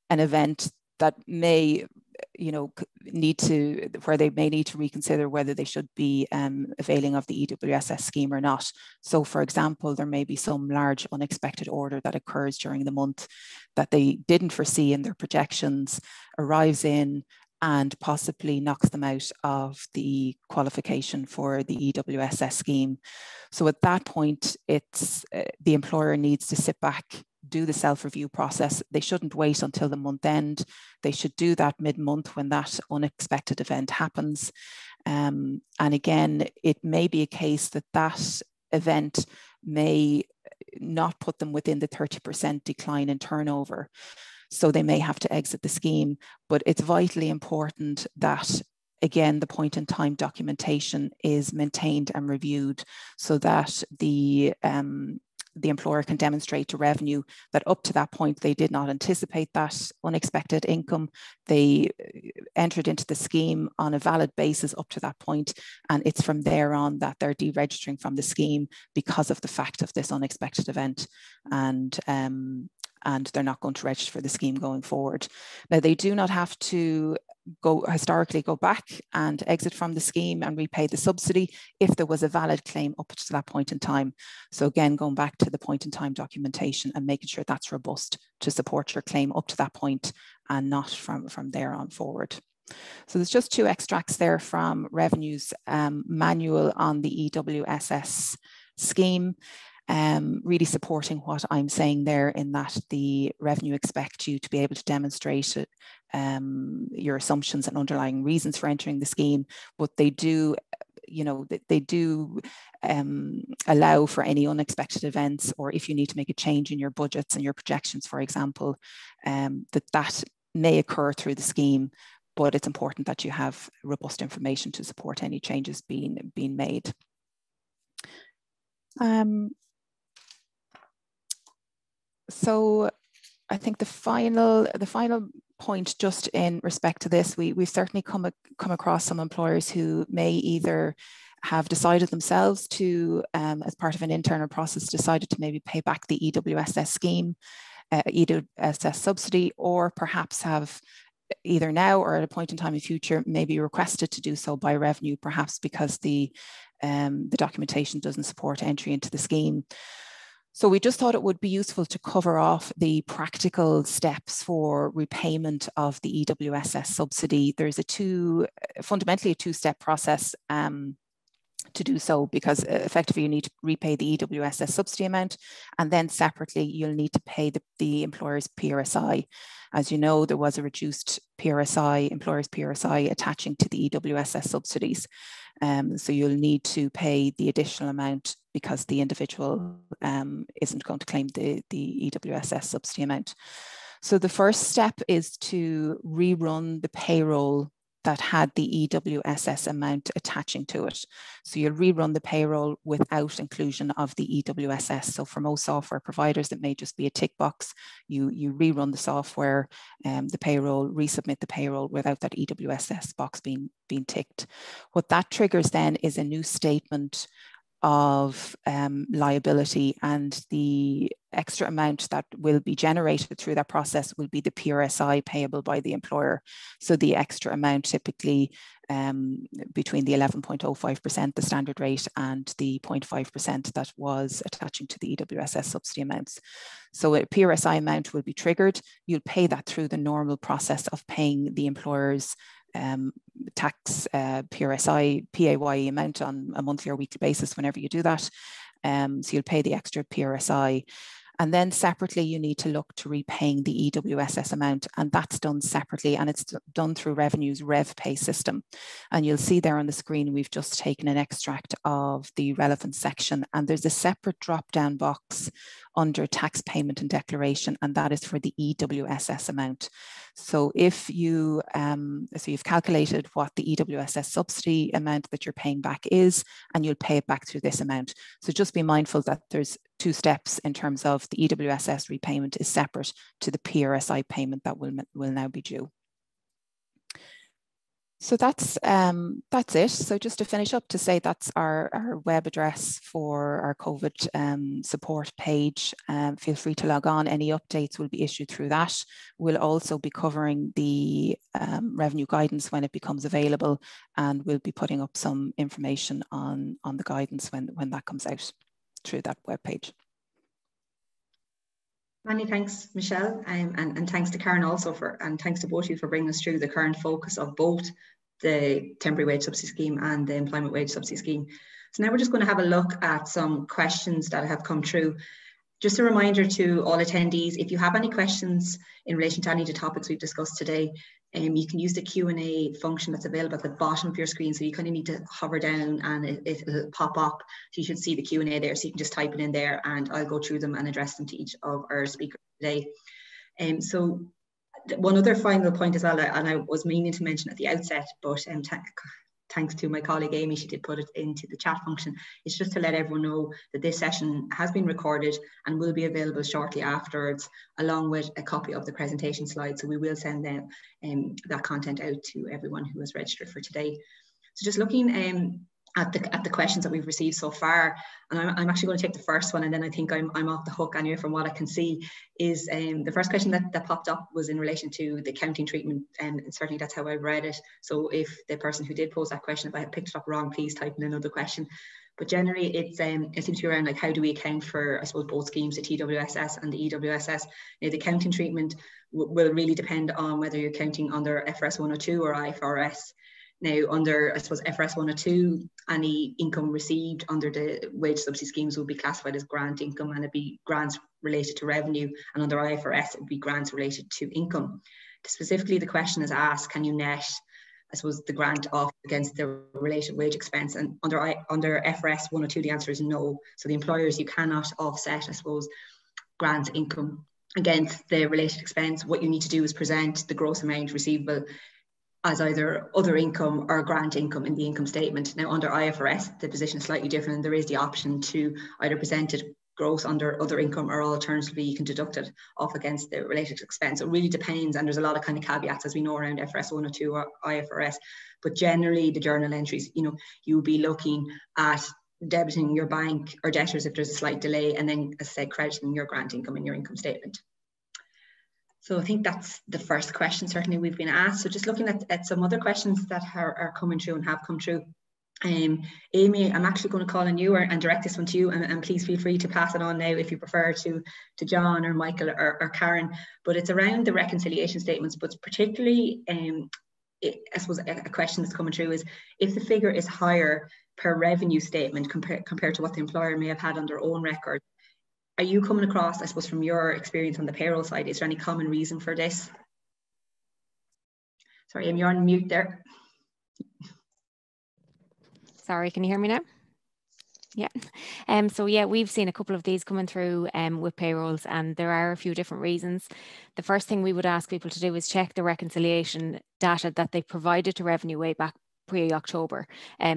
an event that may, where they may need to reconsider whether they should be availing of the EWSS scheme or not. So for example, there may be some large unexpected order that occurs during the month that they didn't foresee in their projections, arrives in, and possibly knocks them out of the qualification for the EWSS scheme. So at that point, it's the employer needs to sit back, do the self-review process. They shouldn't wait until the month end. They should do that mid-month when that unexpected event happens. And again, it may be a case that that event may not put them within the 30% decline in turnover. So they may have to exit the scheme, but it's vitally important that, again, the point in time documentation is maintained and reviewed so that the employer can demonstrate to revenue that up to that point, they did not anticipate that unexpected income. They entered into the scheme on a valid basis up to that point, and it's from there on that they're deregistering from the scheme because of the fact of this unexpected event. And they're not going to register for the scheme going forward. Now, they do not have to historically go back and exit from the scheme and repay the subsidy if there was a valid claim up to that point in time. So again, going back to the point in time documentation and making sure that's robust to support your claim up to that point and not from there on forward. So there's just 2 extracts there from Revenue's manual on the EWSS scheme. Really supporting what I'm saying there, in that the revenue expect you to be able to demonstrate your assumptions and underlying reasons for entering the scheme, but they do, allow for any unexpected events, or if you need to make a change in your budgets and your projections, for example, that may occur through the scheme, but it's important that you have robust information to support any changes being made. So I think the final point, just in respect to this, we've certainly come across some employers who may either have decided themselves to, as part of an internal process, decided to maybe pay back the EWSS scheme, EWSS subsidy, or perhaps have either now or at a point in time in future maybe requested to do so by revenue, perhaps because the documentation doesn't support entry into the scheme. So we just thought it would be useful to cover off the practical steps for repayment of the EWSS subsidy. There's fundamentally a 2-step process to do so, because effectively you need to repay the EWSS subsidy amount, and then separately you'll need to pay the employer's PRSI. As you know, there was a reduced PRSI, employer's PRSI attaching to the EWSS subsidies. So you'll need to pay the additional amount because the individual isn't going to claim the EWSS subsidy amount. So the first step is to rerun the payroll that had the EWSS amount attaching to it. So you'll rerun the payroll without inclusion of the EWSS. So for most software providers, it may just be a tick box. You rerun the software, the payroll, resubmit the payroll without that EWSS box being ticked. What that triggers then is a new statement of liability, and the extra amount that will be generated through that process will be the PRSI payable by the employer. So the extra amount, typically between the 11.05%, the standard rate, and the 0.5% that was attaching to the EWSS subsidy amounts. So a PRSI amount will be triggered. You'll pay that through the normal process of paying the employer's tax PRSI, PAYE amount on a monthly or weekly basis whenever you do that. So you'll pay the extra PRSI. And then separately, you need to look to repaying the EWSS amount, and that's done separately, and it's done through Revenue's RevPay system. And you'll see there on the screen, we've just taken an extract of the relevant section, and there's a separate drop-down box under tax payment and declaration, and that is for the EWSS amount. So if you, so you've calculated what the EWSS subsidy amount that you're paying back is, and you'll pay it back through this amount. So just be mindful that there's two steps in terms of the EWSS repayment is separate to the PRSI payment that will now be due. So that's it. So just to finish up, to say that's our web address for our COVID support page. Feel free to log on. Any updates will be issued through that. We'll also be covering the revenue guidance when it becomes available, and we'll be putting up some information on the guidance when that comes out through that web page. Many thanks, Michelle, and thanks to Karen also and thanks to both of you for bringing us through the current focus of both the temporary wage subsidy scheme and the employment wage subsidy scheme. So now we're just going to have a look at some questions that have come through. Just a reminder to all attendees, if you have any questions in relation to any of the topics we've discussed today, you can use the Q&A function that's available at the bottom of your screen. So you kind of need to hover down and it'll pop up. So you should see the Q&A there. So you can just type it in there and I'll go through them and address them to each of our speakers today. So one other final point as well, and I was meaning to mention at the outset, but thanks to my colleague Amy, she did put it into the chat function. It's just to let everyone know that this session has been recorded and will be available shortly afterwards, along with a copy of the presentation slides. So we will send them that content out to everyone who has registered for today. So just looking at the questions that we've received so far, and I'm actually going to take the first one, and then I think I'm off the hook anyway from what I can see, is the first question that popped up was in relation to the accounting treatment, and certainly that's how I read it. So if the person who did pose that question, if I had picked it up wrong, please type in another question. But generally it seems to be around like, how do we account for, I suppose, both schemes, the TWSS and the EWSS. Now, the accounting treatment will really depend on whether you're counting under FRS 102 or IFRS. Now, under, I suppose, FRS 102, any income received under the wage subsidy schemes will be classified as grant income, and it'd be grants related to revenue, and under IFRS, it would be grants related to income. Specifically, the question is asked, can you net, I suppose, the grant off against the related wage expense? And under FRS 102, the answer is no. So the employers, you cannot offset, I suppose, grant income against the related expense. What you need to do is present the gross amount receivable as either other income or grant income in the income statement. Now, under IFRS, the position is slightly different, and there is the option to either present it gross under other income, or alternatively, you can deduct it off against the related expense. It really depends, and there's a lot of kind of caveats, as we know, around FRS 102 or IFRS. But generally, the journal entries, you'll be looking at debiting your bank or debtors if there's a slight delay, and then, as I said, crediting your grant income in your income statement. So I think that's the first question certainly we've been asked. So just looking at some other questions that are coming through and have come through. Amy, I'm actually going to call on you and direct this one to you, and please feel free to pass it on now if you prefer to John or Michael or Karen. But it's around the reconciliation statements, but particularly, I suppose a question that's coming through is, if the figure is higher per revenue statement compared to what the employer may have had on their own record, are you coming across, I suppose, from your experience on the payroll side, is there any common reason for this? Sorry, Amy, you're on mute there. Sorry, can you hear me now? Yeah. So yeah, we've seen a couple of these coming through with payrolls, and there are a few different reasons. The first thing we would ask people to do is check the reconciliation data that they provided to Revenue way back pre-October.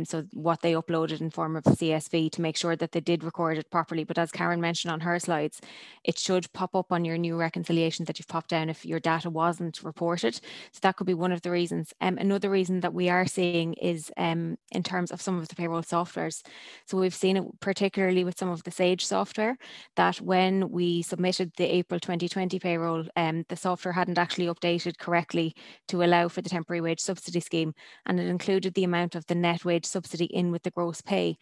So what they uploaded in form of CSV to make sure that they did record it properly. But as Karen mentioned on her slides, it should pop up on your new reconciliation that you've popped down if your data wasn't reported. So that could be one of the reasons. Another reason that we are seeing is in terms of some of the payroll softwares. So we've seen it particularly with some of the Sage software, that when we submitted the April 2020 payroll, the software hadn't actually updated correctly to allow for the temporary wage subsidy scheme, and it included the amount of the net wage subsidy in with the gross pay,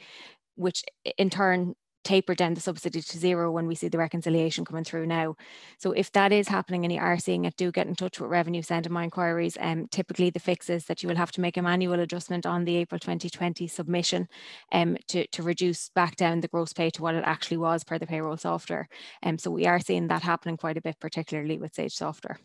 which in turn tapered down the subsidy to zero when we see the reconciliation coming through now. So if that is happening and you are seeing it, do get in touch with Revenue, send in my inquiries. Typically the fix is that you will have to make a manual adjustment on the April 2020 submission to reduce back down the gross pay to what it actually was per the payroll software. So we are seeing that happening quite a bit, particularly with Sage software.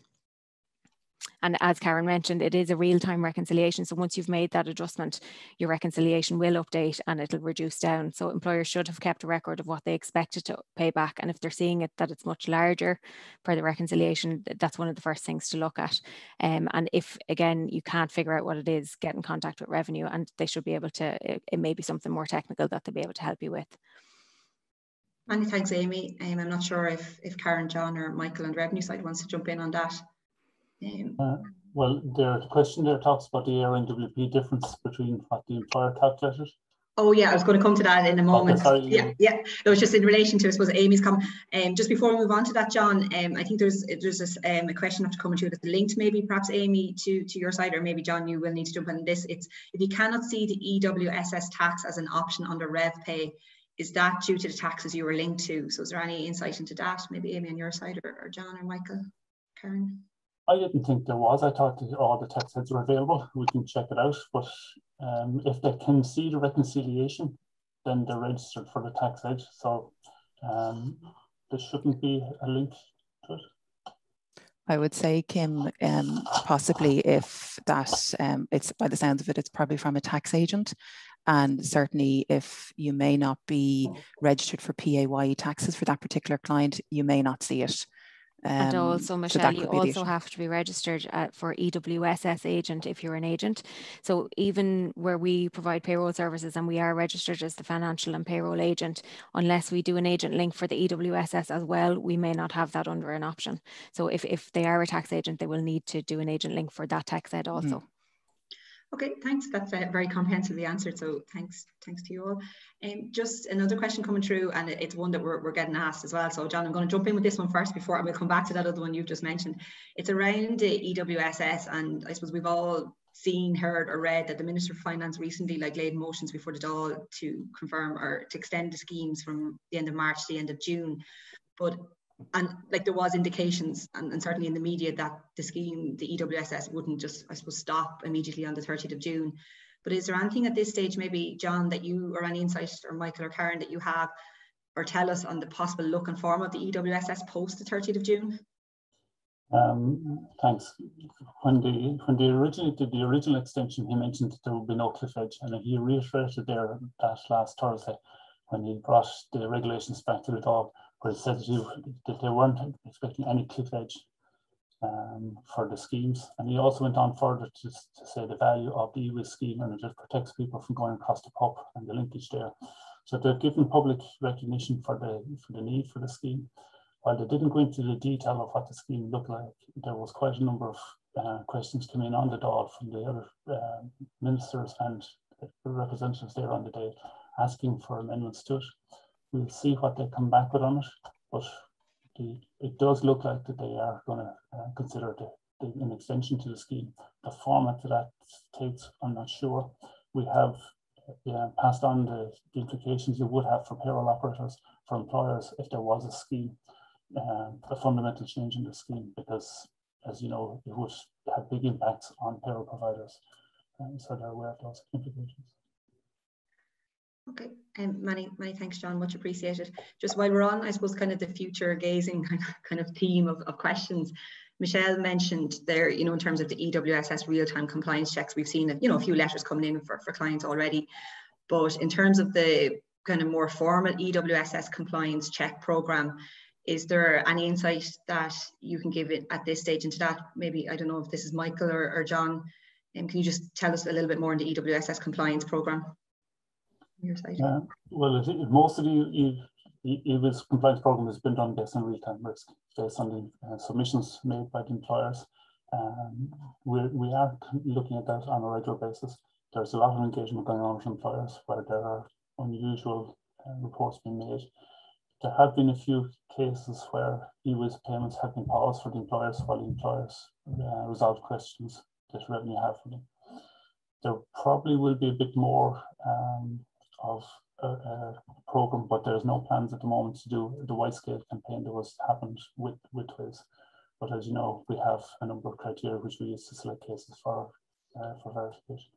And as Karen mentioned, it is a real-time reconciliation. So once you've made that adjustment, your reconciliation will update and it'll reduce down. So employers should have kept a record of what they expected to pay back. And if they're seeing it that it's much larger per the reconciliation, that's one of the first things to look at. And if, again, you can't figure out what it is, get in contact with Revenue and they should be able to, it may be something more technical that they'll be able to help you with. Many thanks, Amy. I'm not sure if Karen, John or Michael on the Revenue side wants to jump in on that. Well, the question there talks about the RNWP difference between what the employer calculated. Oh yeah, I was going to come to that in a moment. Okay, yeah. It was just in relation to, I suppose, Amy's comment. Just before we move on to that, John, I think there's a question after coming to that's linked, maybe perhaps Amy to your side, or maybe John, you will need to jump on this. It's if you cannot see the EWSS tax as an option under Rev Pay, is that due to the taxes you were linked to? So is there any insight into that? Maybe Amy on your side, or John or Michael, Karen? I didn't think there was. I thought that all the tax heads were available. We can check it out. But if they can see the reconciliation, then they're registered for the tax head. So there shouldn't be a link to it. I would say, Kim, possibly if that, it's by the sounds of it, it's probably from a tax agent. And certainly if you may not be registered for PAYE taxes for that particular client, you may not see it. And also, Michelle, so you also have to be registered for EWSS agent if you're an agent. So even where we provide payroll services and we are registered as the financial and payroll agent, unless we do an agent link for the EWSS as well, we may not have that under an option. So if they are a tax agent, they will need to do an agent link for that tax ed also. Mm-hmm. Okay, thanks. That's very comprehensively answered. So thanks to you all. Just another question coming through, and it's one that we're getting asked as well. So John, I'm going to jump in with this one first before I will come back to that other one you've just mentioned. It's around the EWSS, and I suppose we've all seen, heard or read that the Minister for Finance recently laid motions before the Dáil to confirm or to extend the schemes from the end of March to the end of June. And there was indications, and certainly in the media, that the scheme, the EWSS, wouldn't just, I suppose, stop immediately on the 30th of June. But is there anything at this stage, maybe, John, that you, or any insight, or Michael or Karen, that you have, or tell us on the possible look and form of the EWSS post the 30th of June? Thanks. When they originally did the original extension, he mentioned that there would be no cliff edge, and he reiterated there that last Thursday when he brought the regulations back to the Dáil, where it said that they weren't expecting any cliff edge for the schemes. And he also went on further to say the value of the Ewss scheme, and it just protects people from going across the pub and the linkage there. So they've given public recognition for the need for the scheme. While they didn't go into the detail of what the scheme looked like, there was quite a number of questions coming in on the Dáil from the other ministers and representatives there on the day, asking for amendments to it. We'll see what they come back with on it, but it does look like that they are going to consider an extension to the scheme. The format that takes, I'm not sure. We have passed on the implications it would have for payroll operators, for employers, if there was a scheme, a fundamental change in the scheme, because, as you know, it would have big impacts on payroll providers. So they're aware of those implications. Okay, many thanks, John. Much appreciated. Just while we're on, I suppose, kind of the future gazing kind of theme of questions. Michelle mentioned there, in terms of the EWSS real-time compliance checks, we've seen a few letters coming in for clients already. But in terms of the kind of more formal EWSS compliance check program, is there any insight that you can give it at this stage into that? Maybe, I don't know if this is Michael or John. Can you just tell us a little bit more on the EWSS compliance program on your side? Well, most of the Ewss compliance program has been done based on real-time risk, based on the submissions made by the employers. We are looking at that on a regular basis. There's a lot of engagement going on with employers where there are unusual reports being made. There have been a few cases where Ewss payments have been paused for the employers while the employers resolve questions that revenue have for them. There probably will be a bit more of a program, but there's no plans at the moment to do the wide-scale campaign that was happened with Twss. But as you know, we have a number of criteria which we use to select cases for verification.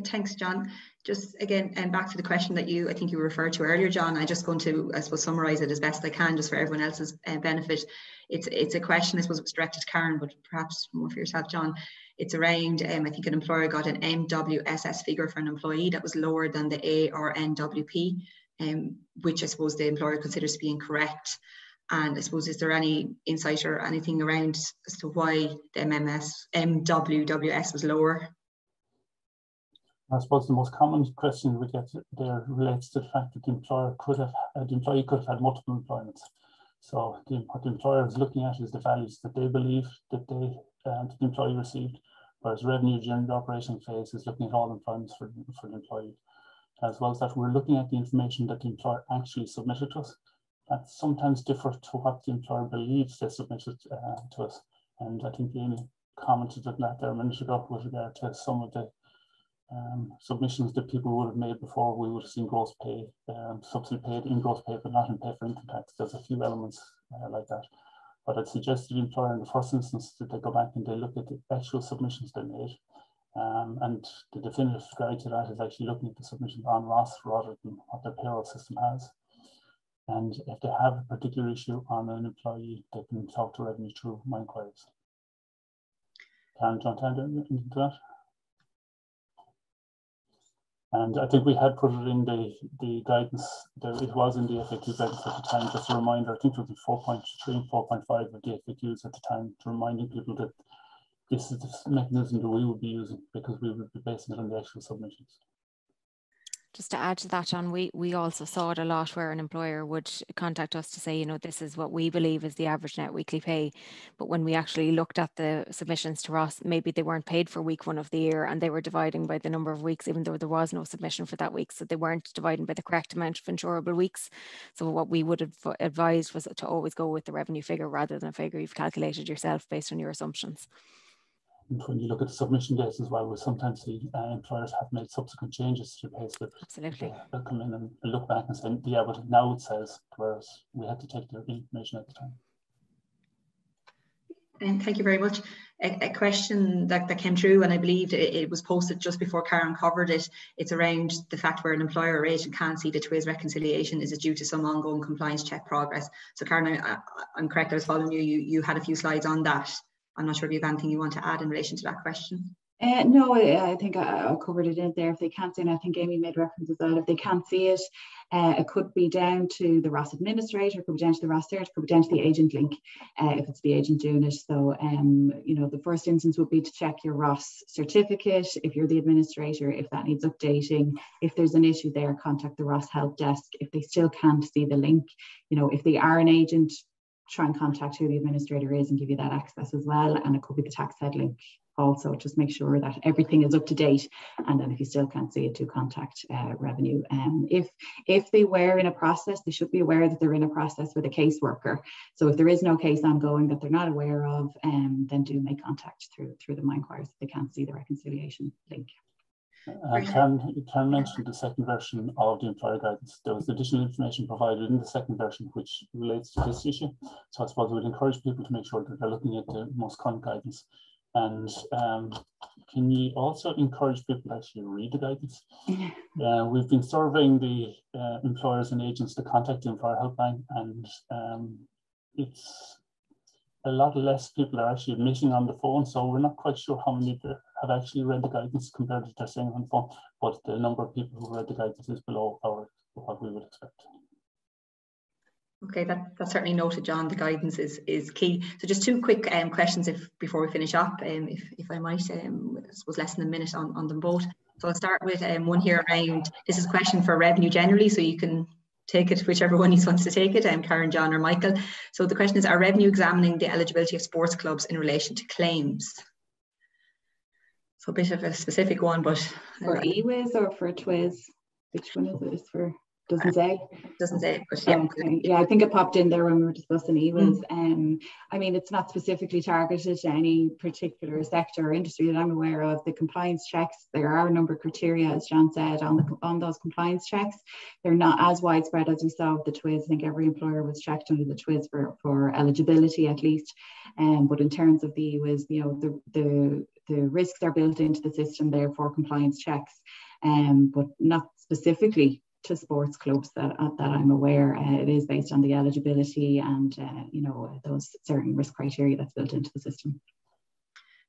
Thanks, John. Just again, and back to the question that I think you referred to earlier, John. I'm just going to, I suppose, summarise it as best I can, just for everyone else's benefit. It's a question, I suppose, it was directed to Karen, but perhaps more for yourself, John. It's around, I think an employer got an MWSS figure for an employee that was lower than the A or NWP, which I suppose the employer considers to be incorrect. And I suppose, is there any insight or anything around as to why the MWWS was lower? I suppose the most common question we get there relates to the fact that the employee could have had multiple employments. So what the employer is looking at is the values that they believe that the employee received, whereas revenue during the operation phase is looking at all employments for the employee. As well as that, we're looking at the information that the employer actually submitted to us. That sometimes differs to what the employer believes they submitted to us. And I think Amy commented on that there a minute ago with regard to some of the submissions that people would have made before. We would have seen gross pay, subsidy paid in gross pay, but not in pay for income tax. There's a few elements like that. But I'd suggest to the employer in the first instance that they go back and they look at the actual submissions they made. And the definitive guide to that is actually looking at the submissions on Ross rather than what their payroll system has. And if they have a particular issue on an employee, they can talk to revenue through my inquiries. Karen, do you want to add anything to that? And I think we had put it in the guidance, it was in the FAQ guidance at the time, just a reminder, I think it was in 4.3 and 4.5 of the FAQs at the time, to reminding people that this is the mechanism that we would be using because we would be basing it on the actual submissions. Just to add to that, John, we also saw it a lot where an employer would contact us to say, you know, this is what we believe is the average net weekly pay. But when we actually looked at the submissions to Ross, maybe they weren't paid for week 1 of the year and they were dividing by the number of weeks, even though there was no submission for that week. So they weren't dividing by the correct amount of insurable weeks. So what we would have advised was to always go with the revenue figure rather than a figure you've calculated yourself based on your assumptions. And when you look at the submission dates as well, we sometimes see employers have made subsequent changes to the pay slip. Absolutely. They'll come in and look back and say, yeah, but now it says, whereas we had to take the information at the time. And thank you very much. A question that came through, and I believe it was posted just before Karen covered it. It's around the fact where an employer or agent can't see the Twss reconciliation. Is it due to some ongoing compliance check progress? So Karen, I'm correct, I was following you. You had a few slides on that. I'm not sure if you have anything you want to add in relation to that question. No, I think I covered it in there. If they can't see it, and I think Amy made reference as well, if they can't see it, it could be down to the Ross administrator, it could be down to the Ross cert, it could be down to the agent link if it's the agent doing it. So, you know, the first instance would be to check your Ross certificate. If you're the administrator, if that needs updating, if there's an issue there, contact the Ross help desk. If they still can't see the link, you know, if they are an agent, try and contact who the administrator is and give you that access as well. And it could be the tax head link also. Just make sure that everything is up to date. And then if you still can't see it, to contact revenue. If they were in a process, they should be aware that they're in a process with a caseworker. So if there is no case ongoing that they're not aware of, then do make contact through the My Inquiries if they can't see the reconciliation link. Karen mentioned the second version of the employer guidance. There was additional information provided in the second version which relates to this issue. So I suppose we would encourage people to make sure that they're looking at the most current guidance. And can you also encourage people to actually read the guidance? We've been surveying the employers and agents to contact the employer helpline, and it's a lot less people are actually admitting on the phone, so we're not quite sure how many have actually read the guidance compared to their saying on the phone, but the number of people who read the guidance is below what we would expect. Okay, that's certainly noted, John. The guidance is key. So just two quick questions before we finish up, if I might, I suppose less than a minute on them both. So I'll start with one here around, this is a question for revenue generally, so you can take it whichever one wants to take it, Karen, John or Michael. So the question is, are revenue examining the eligibility of sports clubs in relation to claims? So a bit of a specific one, but... For Ewss or for Twss? Which one is it? It's for... Doesn't say. Doesn't say, but yeah. Okay. Yeah, I think it popped in there when we were discussing Ewss. I mean, it's not specifically targeted to any particular sector or industry that I'm aware of. The compliance checks, there are a number of criteria, as John said, on those compliance checks. They're not as widespread as we saw with the Twss. I think every employer was checked under the Twss for eligibility at least. But in terms of the Ewss, you know, the risks are built into the system there for compliance checks, but not specifically to sports clubs that I'm aware. It is based on the eligibility and you know, those certain risk criteria that's built into the system.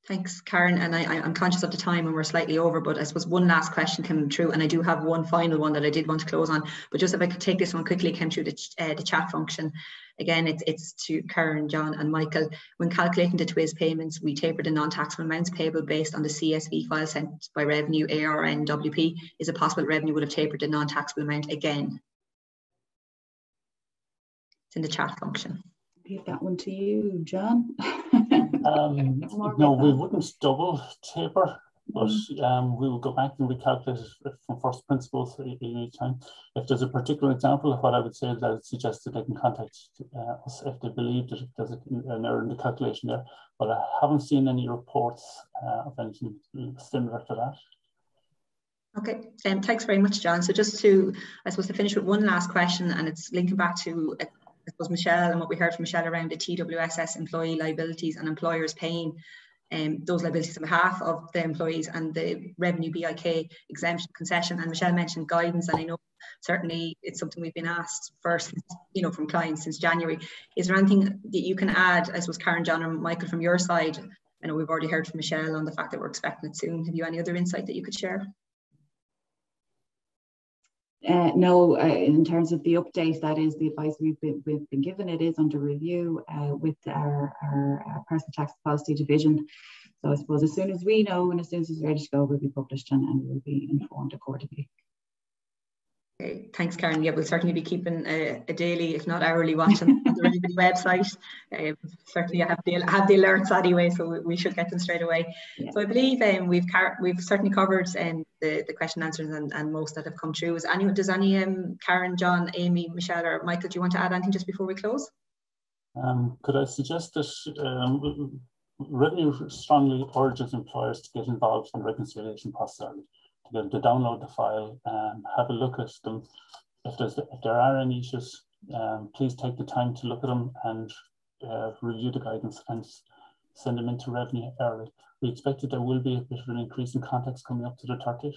Thanks, Karen. And I'm conscious of the time and we're slightly over, but I suppose one last question came through, and I do have one final one that I did want to close on, but just if I could take this one quickly, came through the chat function. Again, it's to Karen, John and Michael. When calculating the Twss payments, we taper the non-taxable amounts payable based on the CSV file sent by revenue, ARN, WP. Is it possible revenue would have tapered the non-taxable amount again? It's in the chat function. Leave that one to you, John. No, we wouldn't double taper, but we will go back and recalculate it from first principles each time. If there's a particular example of what I would say, that I would suggest that they can contact us if they believe that there's an error in the calculation there. But I haven't seen any reports of anything similar to that. Okay, thanks very much, John. So just to, I suppose, to finish with one last question, and it's linking back to I suppose Michelle and what we heard from Michelle around the TWSS employee liabilities and employers paying those liabilities on behalf of the employees and the revenue BIK exemption concession. And Michelle mentioned guidance, and I know certainly it's something we've been asked first, you know, from clients since January. Is there anything that you can add, I suppose, Karen, John, or Michael, from your side? I know we've already heard from Michelle on the fact that we're expecting it soon. Have you any other insight that you could share? No, in terms of the update, that is the advice we've been given. It is under review with our personal tax policy division. So I suppose as soon as we know and as soon as it's ready to go, we'll be published and we'll be informed accordingly. Okay, thanks, Karen. Yeah, we'll certainly be keeping a daily, if not hourly, watch on the Remedy website. Certainly, I have the alerts anyway, so we should get them straight away. Yeah. So I believe we've certainly covered the question answers and most that have come through. Does any Karen, John, Amy, Michelle, or Michael, do you want to add anything just before we close? Could I suggest that Revenue strongly urges employers to get involved in the reconciliation process, to download the file and have a look at them. If there are any issues, please take the time to look at them and review the guidance and send them into revenue early. We expect that there will be a bit of an increase in contacts coming up to the 30th.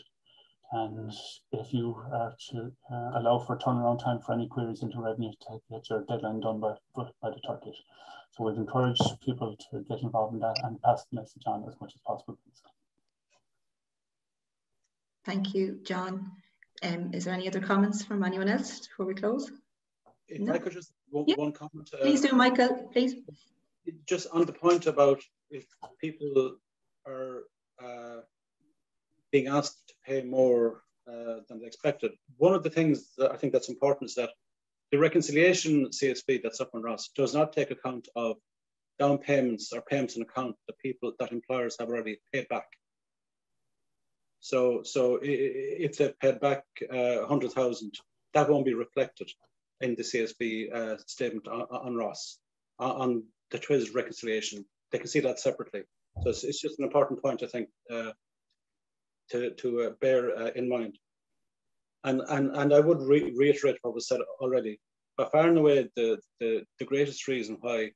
And if you are to allow for turnaround time for any queries into revenue, to get your deadline done by the 30th. So we'd encourage people to get involved in that and pass the message on as much as possible. Thank you, John. Is there any other comments from anyone else before we close? If I could just one comment. Please do, Michael, please. Just on the point about if people are being asked to pay more than they expected, one of the things that I think that's important is that the reconciliation CSV that's up on Ross does not take account of down payments or payments in account that employers have already paid back. So if they've paid back 100,000, that won't be reflected in the CSV statement on Ross. On the Twss reconciliation, they can see that separately. So it's just an important point, I think, to bear in mind. And I would reiterate what was said already. By far and away, the greatest reason why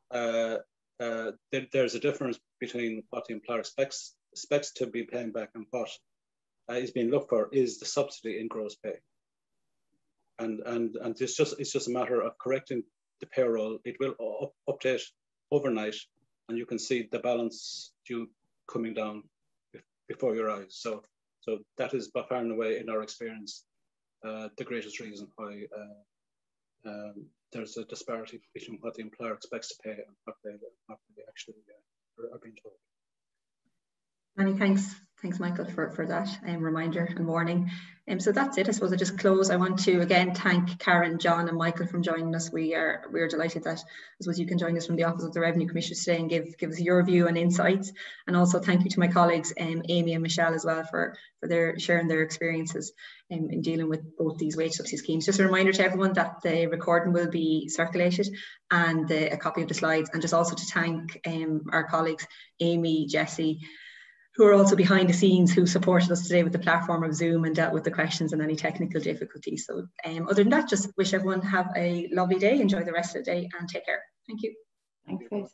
there's a difference between what the employer expects to be paying back and what is being looked for is the subsidy in gross pay. And it's just a matter of correcting the payroll. It will update overnight, and you can see the balance due coming down before your eyes. So that is by far and away, in our experience, the greatest reason why there's a disparity between what the employer expects to pay and what they actually are being told. Many thanks. Thanks, Michael, for that reminder and warning. So that's it. I suppose I just close. I want to again thank Karen, John, and Michael from joining us. We are delighted that I suppose you can join us from the Office of the Revenue Commissioner today and give us your view and insights. And also thank you to my colleagues, Amy and Michelle, as well for their sharing their experiences in dealing with both these wage subsidy schemes. Just a reminder to everyone that the recording will be circulated and a copy of the slides, and just also to thank our colleagues, Amy, Jessie, who are also behind the scenes, who supported us today with the platform of Zoom and dealt with the questions and any technical difficulties. So other than that, just wish everyone have a lovely day, enjoy the rest of the day, and take care. Thank you. Thanks, guys.